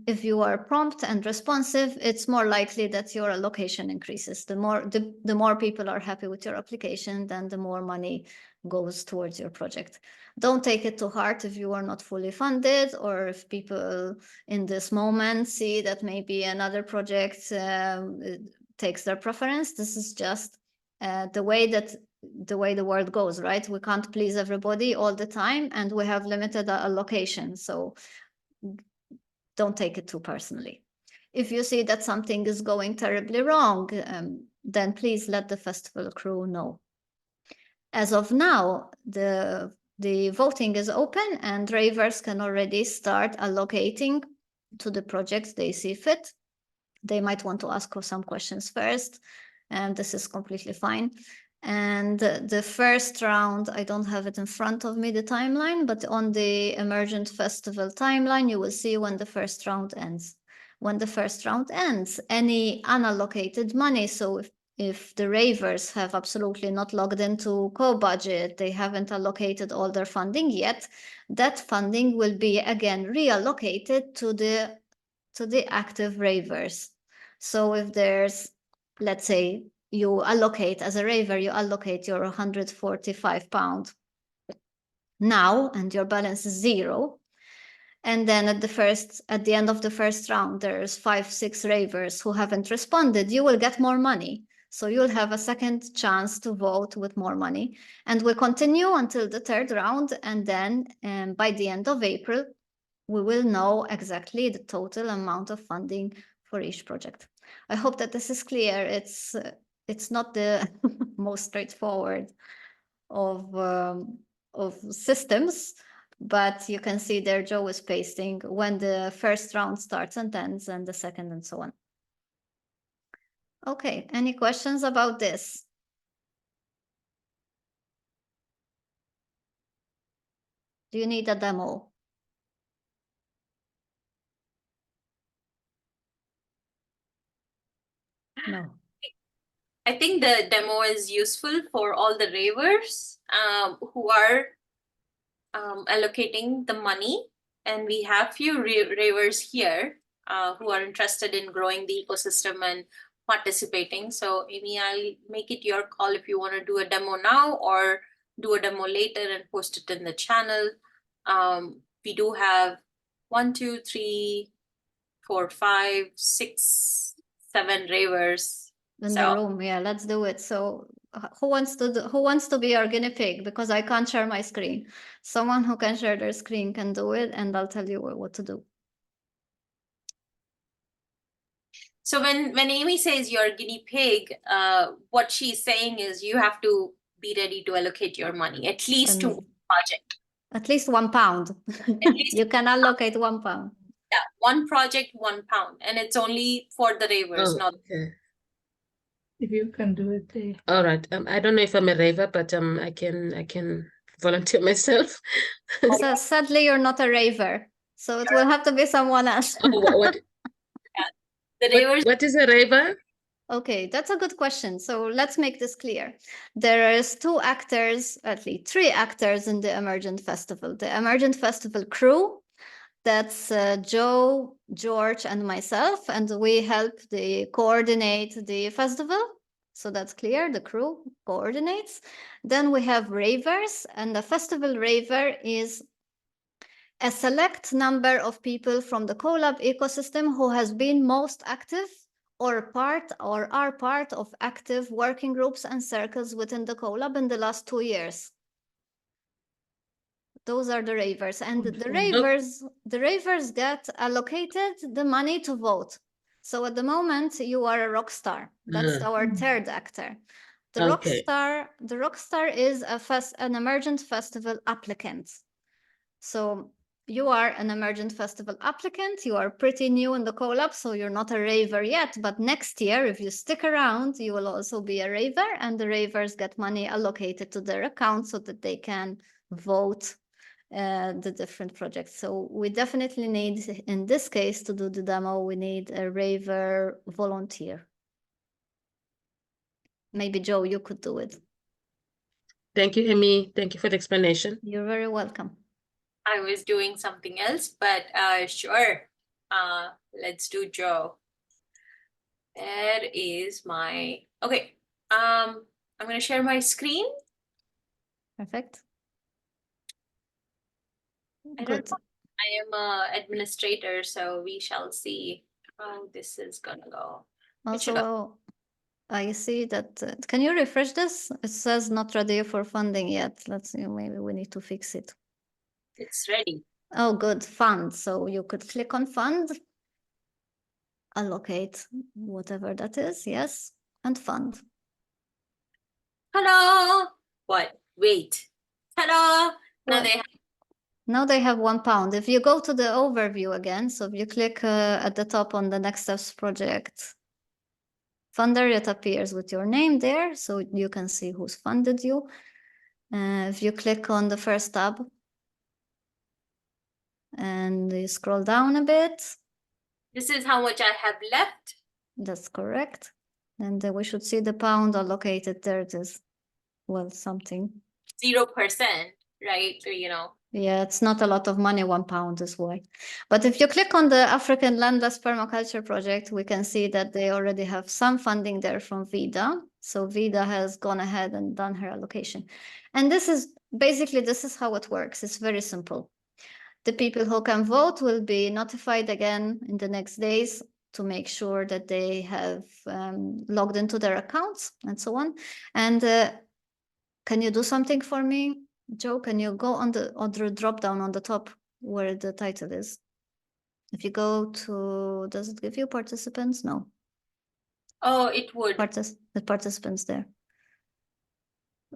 if you are prompt and responsive, it's more likely that your allocation increases. The more people are happy with your application, then the more money goes towards your project. Don't take it to heart if you are not fully funded, or if people in this moment see that maybe another project takes their preference. This is just the way the world goes, right? We can't please everybody all the time, and we have limited allocation. So don't take it too personally. If you see that something is going terribly wrong, then please let the festival crew know. As of now, the voting is open, and ravers can already start allocating to the projects they see fit. They might want to ask some questions first, and this is completely fine. And the first round, I don't have it in front of me, the timeline, but on the Emergent Festival timeline, you will see when the first round ends. When the first round ends, any unallocated money, so if the ravers have absolutely not logged into co-budget, they haven't allocated all their funding yet, that funding will be again reallocated to the active ravers. So if there's, let's say, you allocate as a raver, you allocate your £145 now, and your balance is 0. And then at the end of the first round, there's 5-6 ravers who haven't responded. You will get more money. So you'll have a second chance to vote with more money. And we'll continue until the 3rd round. And then by the end of April, we will know exactly the total amount of funding for each project. I hope that this is clear. It's not the most straightforward of systems, but you can see there Joe is pasting when the first round starts and ends, and the second, and so on. Okay, any questions about this? Do you need a demo? No. I think the demo is useful for all the ravers who are allocating the money. And we have few ravers here who are interested in growing the ecosystem and participating. So Amy, I'll make it your call if you want to do a demo now or do a demo later and post it in the channel. We do have 1, 2, 3, 4, 5, 6, 7 ravers In the room, yeah, let's do it. So who wants to be our guinea pig? Because I can't share my screen. Someone who can share their screen can do it, and I'll tell you what to do. So when Amy says you're a guinea pig, what she's saying is you have to be ready to allocate your money, at least to one project. At least £1. You can allocate £1. Yeah, one project, £1. And it's only for the ravers, not Okay. If you can do it there. All right. I don't know if I'm a raver, but I can volunteer myself. So sadly, you're not a raver, so it will have to be someone else. What the ravers. What is a raver? Okay, that's a good question. So let's make this clear. There is 2 actors, at least 3 actors in the Emergent Festival. The Emergent Festival crew, that's Joe, George, and myself, and we help coordinate the festival. So that's clear, the crew coordinates. Then we have ravers, and the festival raver is a select number of people from the CoLab ecosystem who has been most active or are part of active working groups and circles within the CoLab in the last 2 years. Those are the ravers, and the ravers get allocated the money to vote. So at the moment you are a rock star. That's our 3rd actor. The rock star is an Emergent Festival applicant. So you are an Emergent Festival applicant. You are pretty new in the CoLab, so you're not a raver yet. But next year, if you stick around, you will also be a raver, and the ravers get money allocated to their account so that they can vote the different projects. So we definitely need, in this case, to do the demo, we need a raver volunteer. Maybe Joe, you could do it. Thank you, Amy. Thank you for the explanation. You're very welcome. I was doing something else, but sure. Let's do Joe. There is my, okay. I'm gonna share my Perfect. Good. I am an administrator, so we shall see how this is gonna go. Also, I see that, can you refresh this? It says not ready for funding yet. Let's see, maybe we need to fix it. It's ready. Oh, good, fund. So you could click on fund, allocate whatever that is, yes, and fund. Hello. What? Wait. Hello. Now they have £1. If you go to the overview again, so if you click at the top on the Next Steps project funder, it appears with your name there, so you can see who's funded you. If you click on the first tab and you scroll down a bit. This is how much I have left. That's correct. And we should see the pound allocated. There it is. Well, something. 0%, right? So, you know. Yeah, it's not a lot of money, £1 is why. But if you click on the African Landless Permaculture project, we can see that they already have some funding there from Vida. So Vida has gone ahead and done her allocation. And this is how it works. It's very simple. The people who can vote will be notified again in the next days to make sure that they have logged into their accounts and so on. And can you do something for me, Joe? Can you go on the drop down on the top where the title is? If you go to, does it give you participants? No, Oh, it would. the participants there.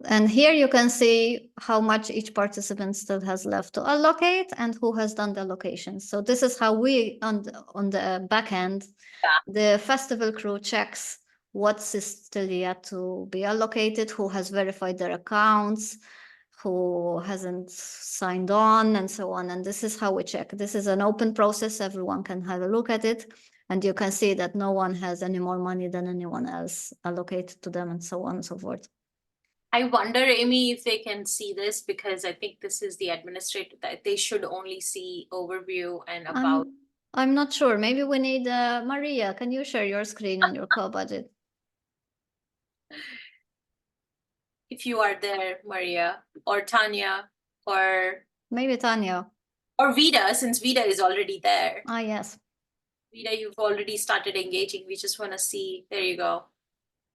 And here you can see how much each participant still has left to allocate and who has done the allocation. So this is how we, on the back end, the festival crew checks what's still yet to be allocated, who has verified their accounts, who hasn't signed on, and so on. And this is how we check. This is an open process. Everyone can have a look at it. And you can see that no one has any more money than anyone else allocated to them, and so on and so forth. I wonder, Amy, if they can see this, because I think this is the administrator that they should only see overview and about. I'm not sure. Maybe we need Maria. Can you share your screen and your co-budget? If you are there, Maria, or Tanya, or Maybe Tanya. or Vida, since Vida is already there. Ah, yes. Vida, you've already started engaging. We just want to see. There you go.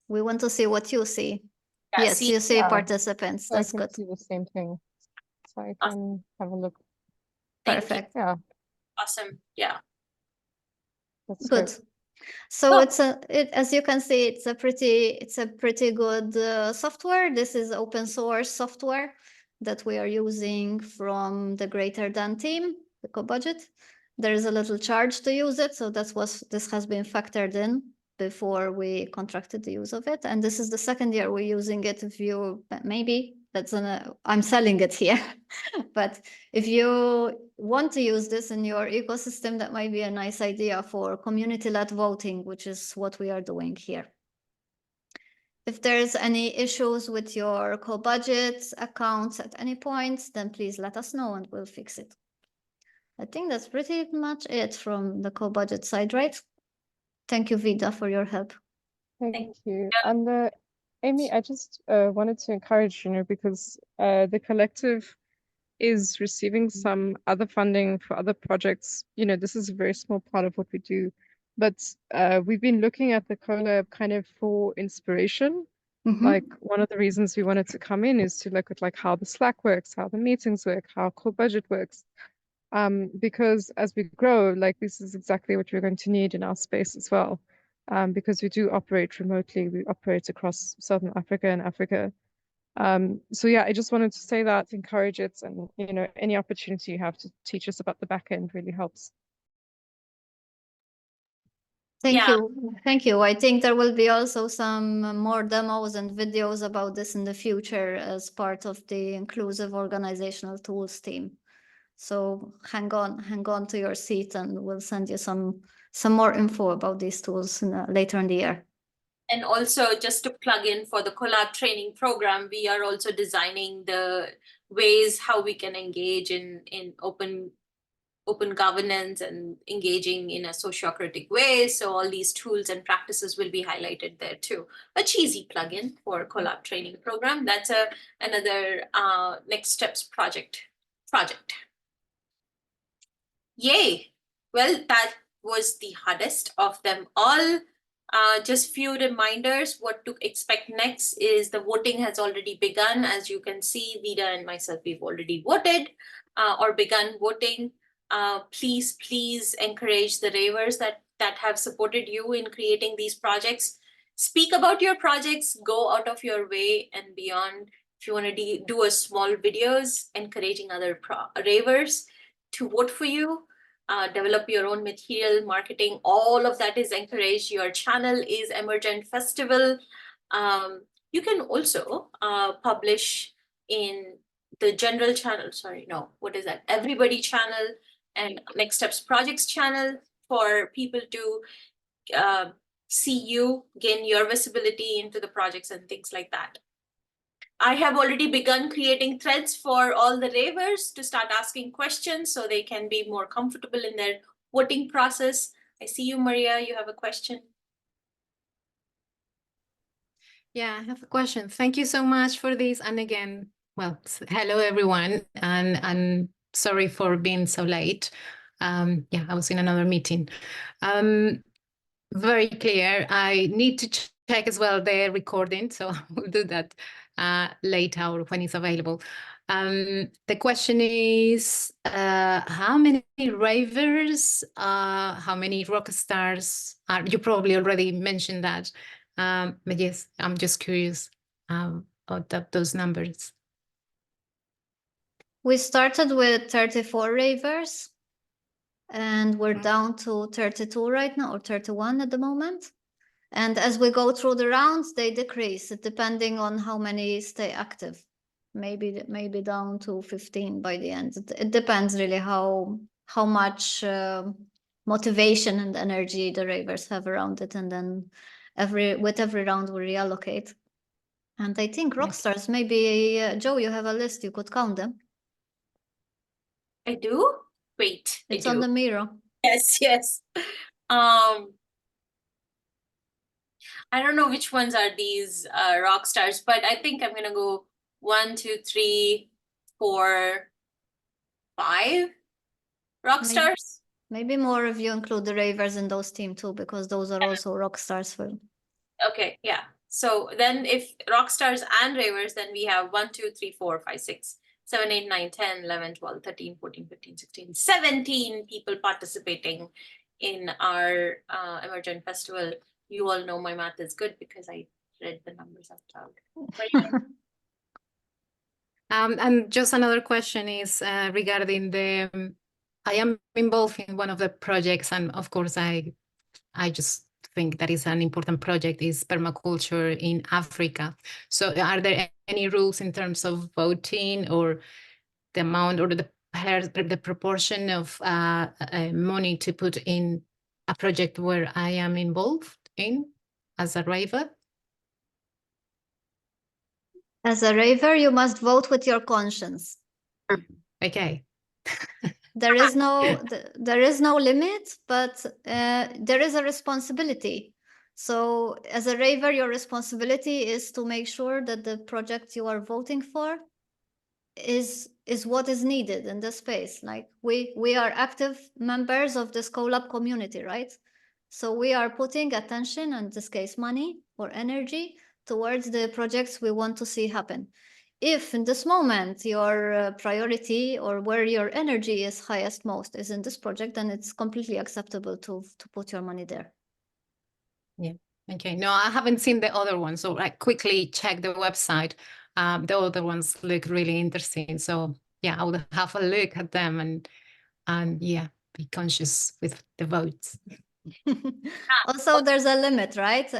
We want to see what you see. Yeah, Yes, you see participants. So I That's can good. see the same thing. So I can have a look. Thank you. Perfect. Yeah, Awesome. Yeah. that's Good. great. So Oh. as you can see, it's a pretty good software. This is open source software that we are using from the Greater Than team, the co-budget. There is a little charge to use it, so this has been factored in before we contracted the use of it. And this is the second year we're using it. If you maybe I'm selling it here, but if you want to use this in your ecosystem, that might be a nice idea for community-led voting, which is what we are doing here. If there's any issues with your co-budget accounts at any point, then please let us know and we'll fix it. I think that's pretty much it from the co-budget side, right? Thank you, Vida, for your help. Thank you. And Amy, I just wanted to encourage, because the collective is receiving some other funding for other projects. This is a very small part of what we do, but we've been looking at the collab kind of for inspiration. Like one of the reasons we wanted to come in is to look at like how the Slack works, how the meetings work, how co-budget works. Because as we grow, like this is exactly what we're going to need in our space as well. Because we do operate remotely, we operate across Southern Africa and Africa. So yeah, I just wanted to say that, encourage it, and any opportunity you have to teach us about the back end really helps. Thank you. Thank you. I think there will be also some more demos and videos about this in the future as part of the inclusive organizational tools team. So hang on to your seat, and we'll send you some more info about these tools later in the year. And also, just to plug in for the collab training program, we are also designing the ways how we can engage in open governance and engaging in a socio-critic way. So all these tools and practices will be highlighted there too. A cheesy plugin for collab training program. That's another Next Steps project. Yay! Well, that was the hardest of them all. Just few reminders. What to expect next is the voting has already begun. As you can see, Vida and myself, we've already voted or begun voting. Please encourage the ravers that have supported you in creating these projects. Speak about your projects, go out of your way and beyond. If you want to do a small videos, encouraging other ravers to vote for you. Develop your own material, marketing, all of that is encouraged. Your channel is Emergent Festival. You can also publish in the general channel, Everybody channel and Next Steps Projects channel for people to see you, gain your visibility into the projects and things like that. I have already begun creating threads for all the ravers to start asking questions so they can be more comfortable in their voting process. I see you, Maria, you have a question. Yeah, I have a question. Thank you so much for this. And again, well, hello everyone, and sorry for being so late. Yeah, I was in another meeting. Very clear. I need to check as well the recording, so we'll do that later or when it's available. The question is, how many ravers, how many rock stars are, you probably already mentioned that, but yes, I'm just curious about those numbers. We started with 34 ravers, and we're down to 32 right now, or 31 at the moment. And as we go through the rounds, they decrease, depending on how many stay active. Maybe down to 15 by the end. It depends really how much motivation and energy the ravers have around it, and then with every round we reallocate. And I think rock stars, maybe Joe, you have a list, you could count them. I do? Wait, It's I on do. the mirror. Yes. I don't know which ones are these rock stars, but I think I'm gonna go 1, 2, 3, 4, 5 rock stars. Maybe more if you include the ravers in those team too, because those are also rock stars for. Okay, yeah. So then if rock stars and ravers, then we have 1, 2, 3, 4, 5, 6, 7, 8, 9, 10, 11, 12, 13, 14, 15, 16, 17 people participating in our Emergent Festival. You all know my math is good because I read the numbers out loud. And just another question is regarding the, I am involved in one of the projects, and of course I just think that is an important project, is permaculture in Africa. So are there any rules in terms of voting, or the amount, or the proportion of money to put in a project where I am involved in as a raver? As a raver, you must vote with your conscience. Okay. There is no limit, but there is a responsibility. So as a raver, your responsibility is to make sure that the project you are voting for is what is needed in the space. Like we are active members of this collab community, right? So we are putting attention, in this case money or energy, towards the projects we want to see happen. If in this moment your priority or where your energy is highest most is in this project, then it's completely acceptable to put your money there. Yeah. Okay. No, I haven't seen the other ones, so I quickly checked the website. The other ones look really interesting. So yeah, I will have a look at them and yeah, be conscious with the votes. Also, there's a limit, right?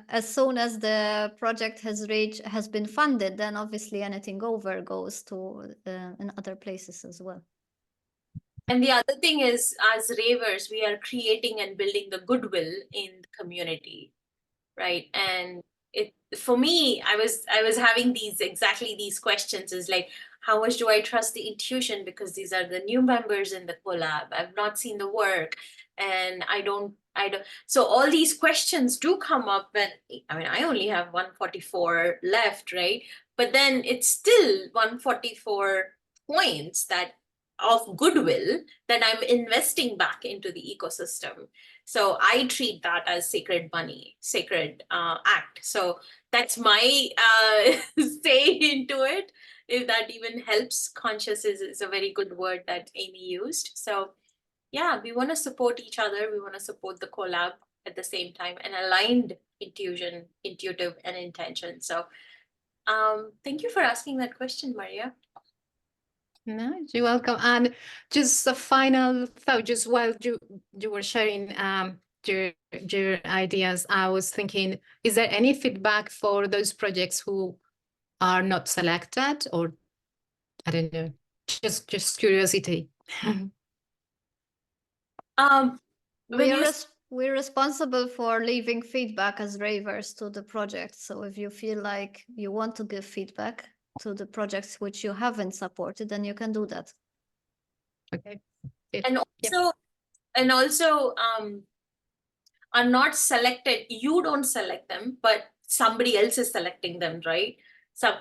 As soon as the project has been funded, then obviously anything over goes to in other places as well. And the other thing is, as ravers, we are creating and building the goodwill in the community, right? And for me, I was having exactly these questions, is like, how much do I trust the intuition, because these are the new members in the collab. I've not seen the work, and I don't. So all these questions do come up when, I mean, I only have 144 left, right? But then it's still 144 points of goodwill that I'm investing back into the ecosystem. So I treat that as sacred money, sacred act. So that's my say into it. If that even helps, conscious is a very good word that Amy used. So yeah, we want to support each other. We want to support the collab at the same time, and aligned intuitive and intention. So thank you for asking that question, Maria. No, you're welcome. And just a final thought, just while you were sharing your ideas, I was thinking, is there any feedback for those projects who are not selected, or I don't know, just curiosity? We're responsible for leaving feedback as ravers to the project. So if you feel like you want to give feedback to the projects which you haven't supported, then you can do that. Okay. And also are not selected. You don't select them, but somebody else is selecting them, right? So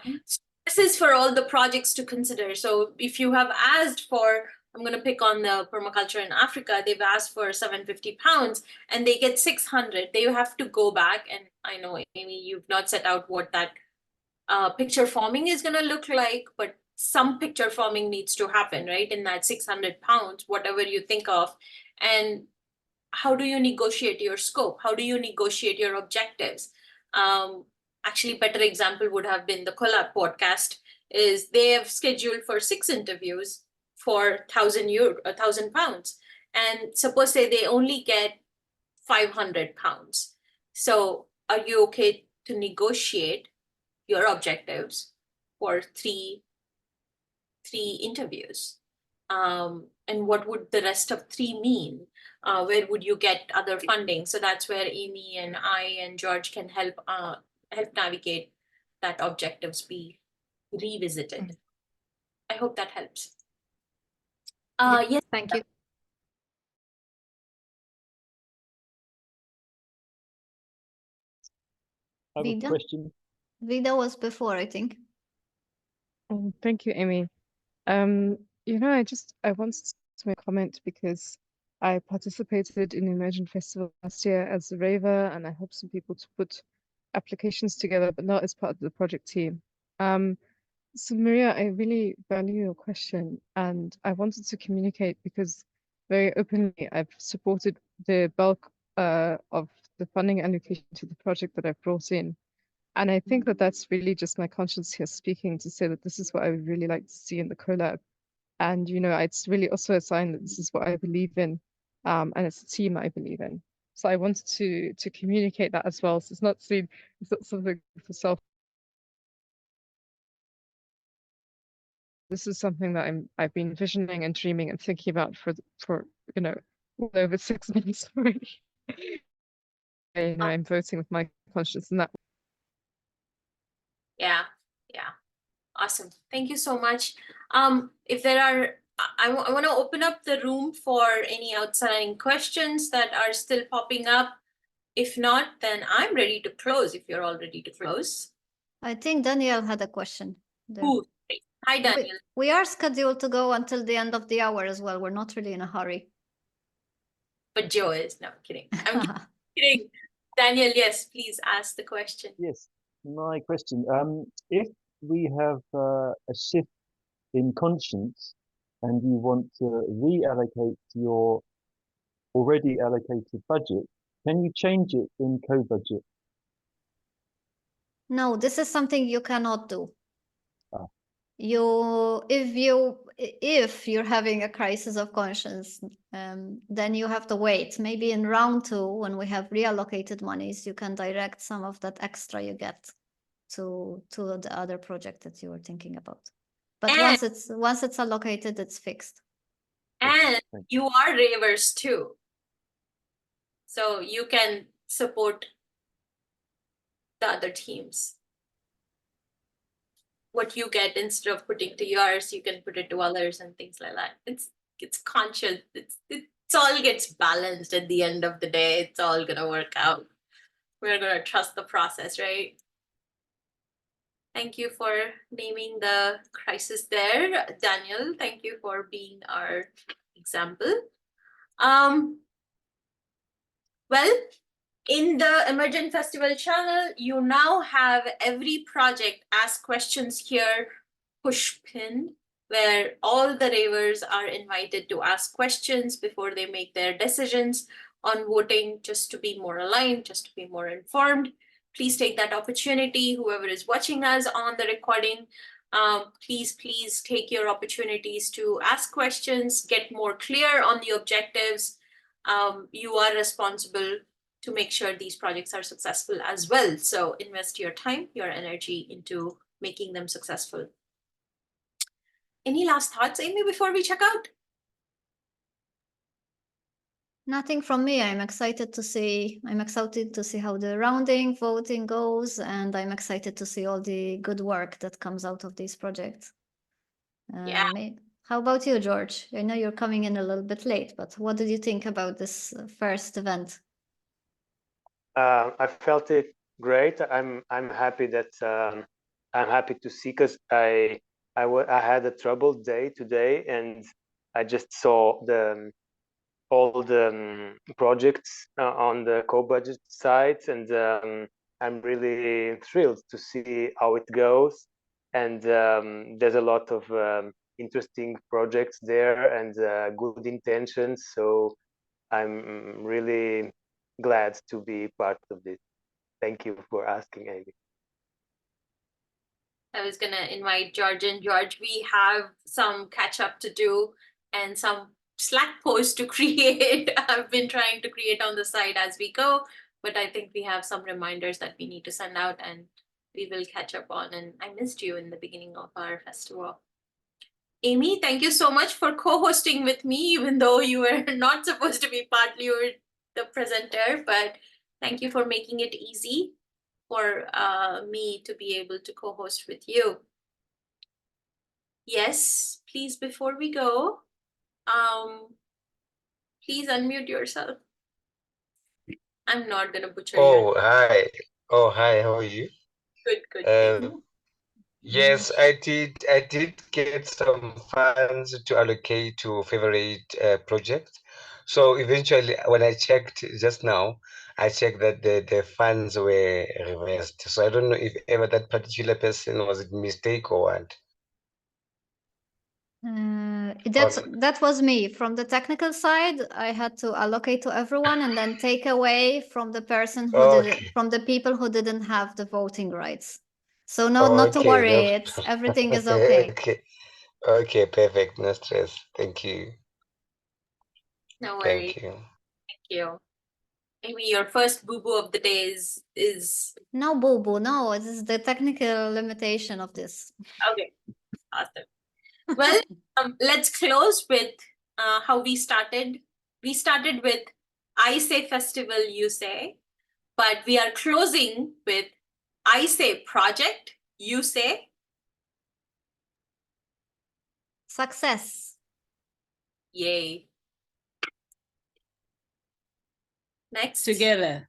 this is for all the projects to consider. So if you have asked for, I'm going to pick on the permaculture in Africa, they've asked for 750 pounds and they get 600. They have to go back, and I know, Amy, you've not set out what that picture forming is going to look like, but some picture forming needs to happen, right? In that 600 pounds, whatever you think of. And how do you negotiate your scope? How do you negotiate your objectives? Actually, better example would have been the Collab podcast. Is they have scheduled for 6 interviews for £1,000, and suppose they only get £500. So are you okay to negotiate your objectives for three interviews? And what would the rest of 3 mean? Where would you get other funding? So that's where Amy and I and George can help navigate that objectives be revisited. I hope that helps. Yes. Thank you. I have a Vida? question. Vida was before, I think. Thank you, Amy. I wanted to make a comment because I participated in the Emergent Festival last year as a raver, and I helped some people to put applications together, but not as part of the project team. So Maria, I really value your question, and I wanted to communicate because very openly I've supported the bulk of the funding allocation to the project that I've brought in. And I think that that's really just my conscience here speaking to say that this is what I would really like to see in the collab. And, it's really also a sign that this is what I believe in, and it's a team I believe in. So I wanted to communicate that as well. So it's not something for self. This is something that I've been visioning and dreaming and thinking about for over 6 months already. I'm voting with my conscience in that. Yeah. Awesome. Thank you so much. If there are, I want to open up the room for any outstanding questions that are still popping up. If not, then I'm ready to close if you're all ready to close. I think Daniel had a question. there. Ooh, great. Hi, Daniel. We are scheduled to go until the end of the hour as well. We're not really in a hurry. But Joe is. No, kidding. I'm kidding. Daniel, yes, please ask the question. Yes, my question. If we have a shift in conscience and you want to reallocate your already allocated budget, can you change it in co-budget? No, this is something you cannot do. Ah. If you're having a crisis of conscience, then you have to wait. Maybe in round 2, when we have reallocated monies, you can direct some of that extra you get to the other project that you were thinking about. But once it's allocated, it's fixed. And you are ravers too. So you can support the other teams. What you get instead of putting to yours, you can put it to others and things like that. It's conscious. It's all gets balanced at the end of the day. It's all gonna work out. We're gonna trust the process, right? Thank you for naming the crisis there, Daniel. Thank you for being our example. Well, in the Emergent Festival channel, you now have every project ask questions here, push pin, where all the ravers are invited to ask questions before they make their decisions on voting, just to be more aligned, just to be more informed. Please take that opportunity. Whoever is watching us on the recording, please take your opportunities to ask questions, get more clear on the objectives. You are responsible to make sure these projects are successful as well. So invest your time, your energy into making them successful. Any last thoughts, Amy, before we check out? Nothing from me. I'm excited to see how the rounding voting goes, and I'm excited to see all the good work that comes out of these projects. Yeah. How about you, George? I know you're coming in a little bit late, but what did you think about this first event? I felt it great. I'm happy that I'm happy to see, because I had a troubled day today, and I just saw all the projects on the co-budget side, and I'm really thrilled to see how it goes. and there's a lot of interesting projects there and good intentions. So I'm really glad to be part of this. Thank you for asking, Amy. I was gonna invite George, and George, we have some catch up to do and some Slack posts to create. I've been trying to create on the side as we go, but I think we have some reminders that we need to send out and we will catch up on. And I missed you in the beginning of our festival. Amy, thank you so much for co-hosting with me, even though you were not supposed to be part, you were the presenter, but thank you for making it easy for me to be able to co-host with you. Yes, please, before we go, please unmute yourself. I'm not gonna butcher your Hi. Oh, hi, how are you? good, thank you. Yes, I did get some funds to allocate to favorite projects. So eventually, when I checked just now, I checked that the funds were reversed. So I don't know if ever that particular person was a mistake or what. That was me. From the technical side, I had to allocate to everyone and then take away from the person who did from the people who didn't have the voting rights. So no, not to Okay, worry. no. It's everything is okay. Okay, perfect. No stress. Thank you. No worries. Thank you. Thank you. Amy, your first boo-boo of the day is No boo-boo, no, this is the technical limitation of this. okay. Awesome. Well, let's close with how we started. We started with I Say Festival, You Say, but we are closing with I Say Project, You Say Success. Yay. Next. Together.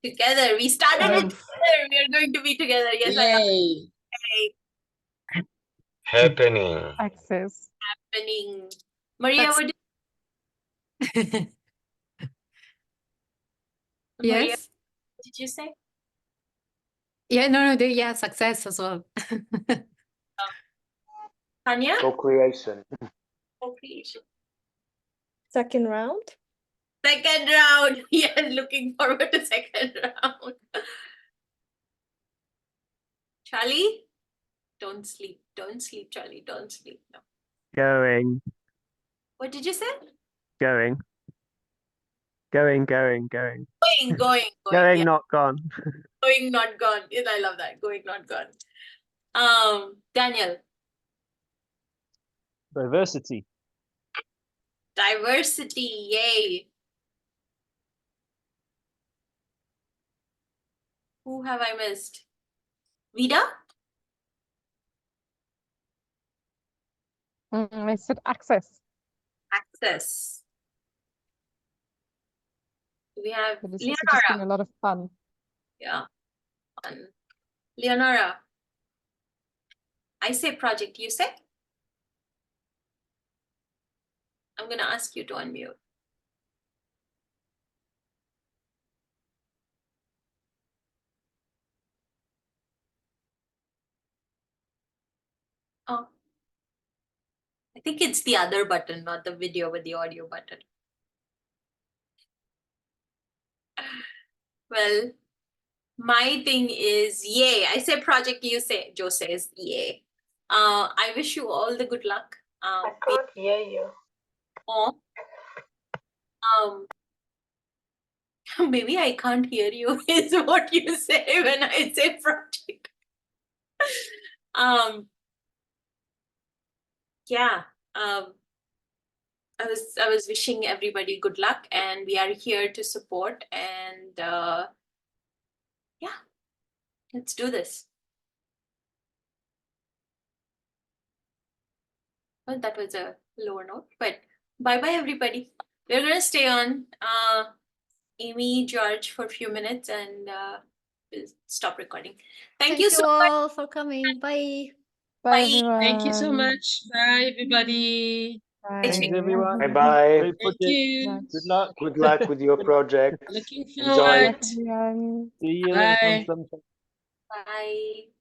Together. We started with together. We are going to be together. Yes, Yay. Happening. Access. Happening. Maria, what Maria, Yes. what did you say? Yeah, no, yeah, success as well. Tanya? Co-creation. Co-creation. Second round. Second round. Yes, looking forward to second round. Charlie? Don't sleep. Don't sleep, Charlie. Don't sleep. No. Going. What did you say? Going. Going. Going. Going, Yeah. not gone. Going, not gone. Yes, I love that. Going, not gone. Daniel. Diversity. Diversity. Yay. Who have I missed? Vida? I said access. Access. We have But it's also just been Leonora. a lot of fun. Yeah. Fun. Leonora. I say project, you say? I'm gonna ask you to unmute. Oh. I think it's the other button, not the video with the audio button. Well, my thing is yay. I say project, you say, Joe says yay. I wish you all the good luck. I can't hear you. Maybe I can't hear you is what you say when I say project. Yeah. I was wishing everybody good luck, and we are here to support, and yeah, let's do this. Well, that was a lower note, but bye-bye everybody. We're gonna stay on Amy, George for a few minutes, and we'll stop recording. Thank you so much all for coming. Bye. Bye, Bye. Thank you so everyone. much. Bye, everybody. Thanks, everyone. Bye-bye. Great project. Thank you. Good luck. Good luck with your project. Looking Enjoy. forward. Bye, everyone. See you Bye. on some. Bye.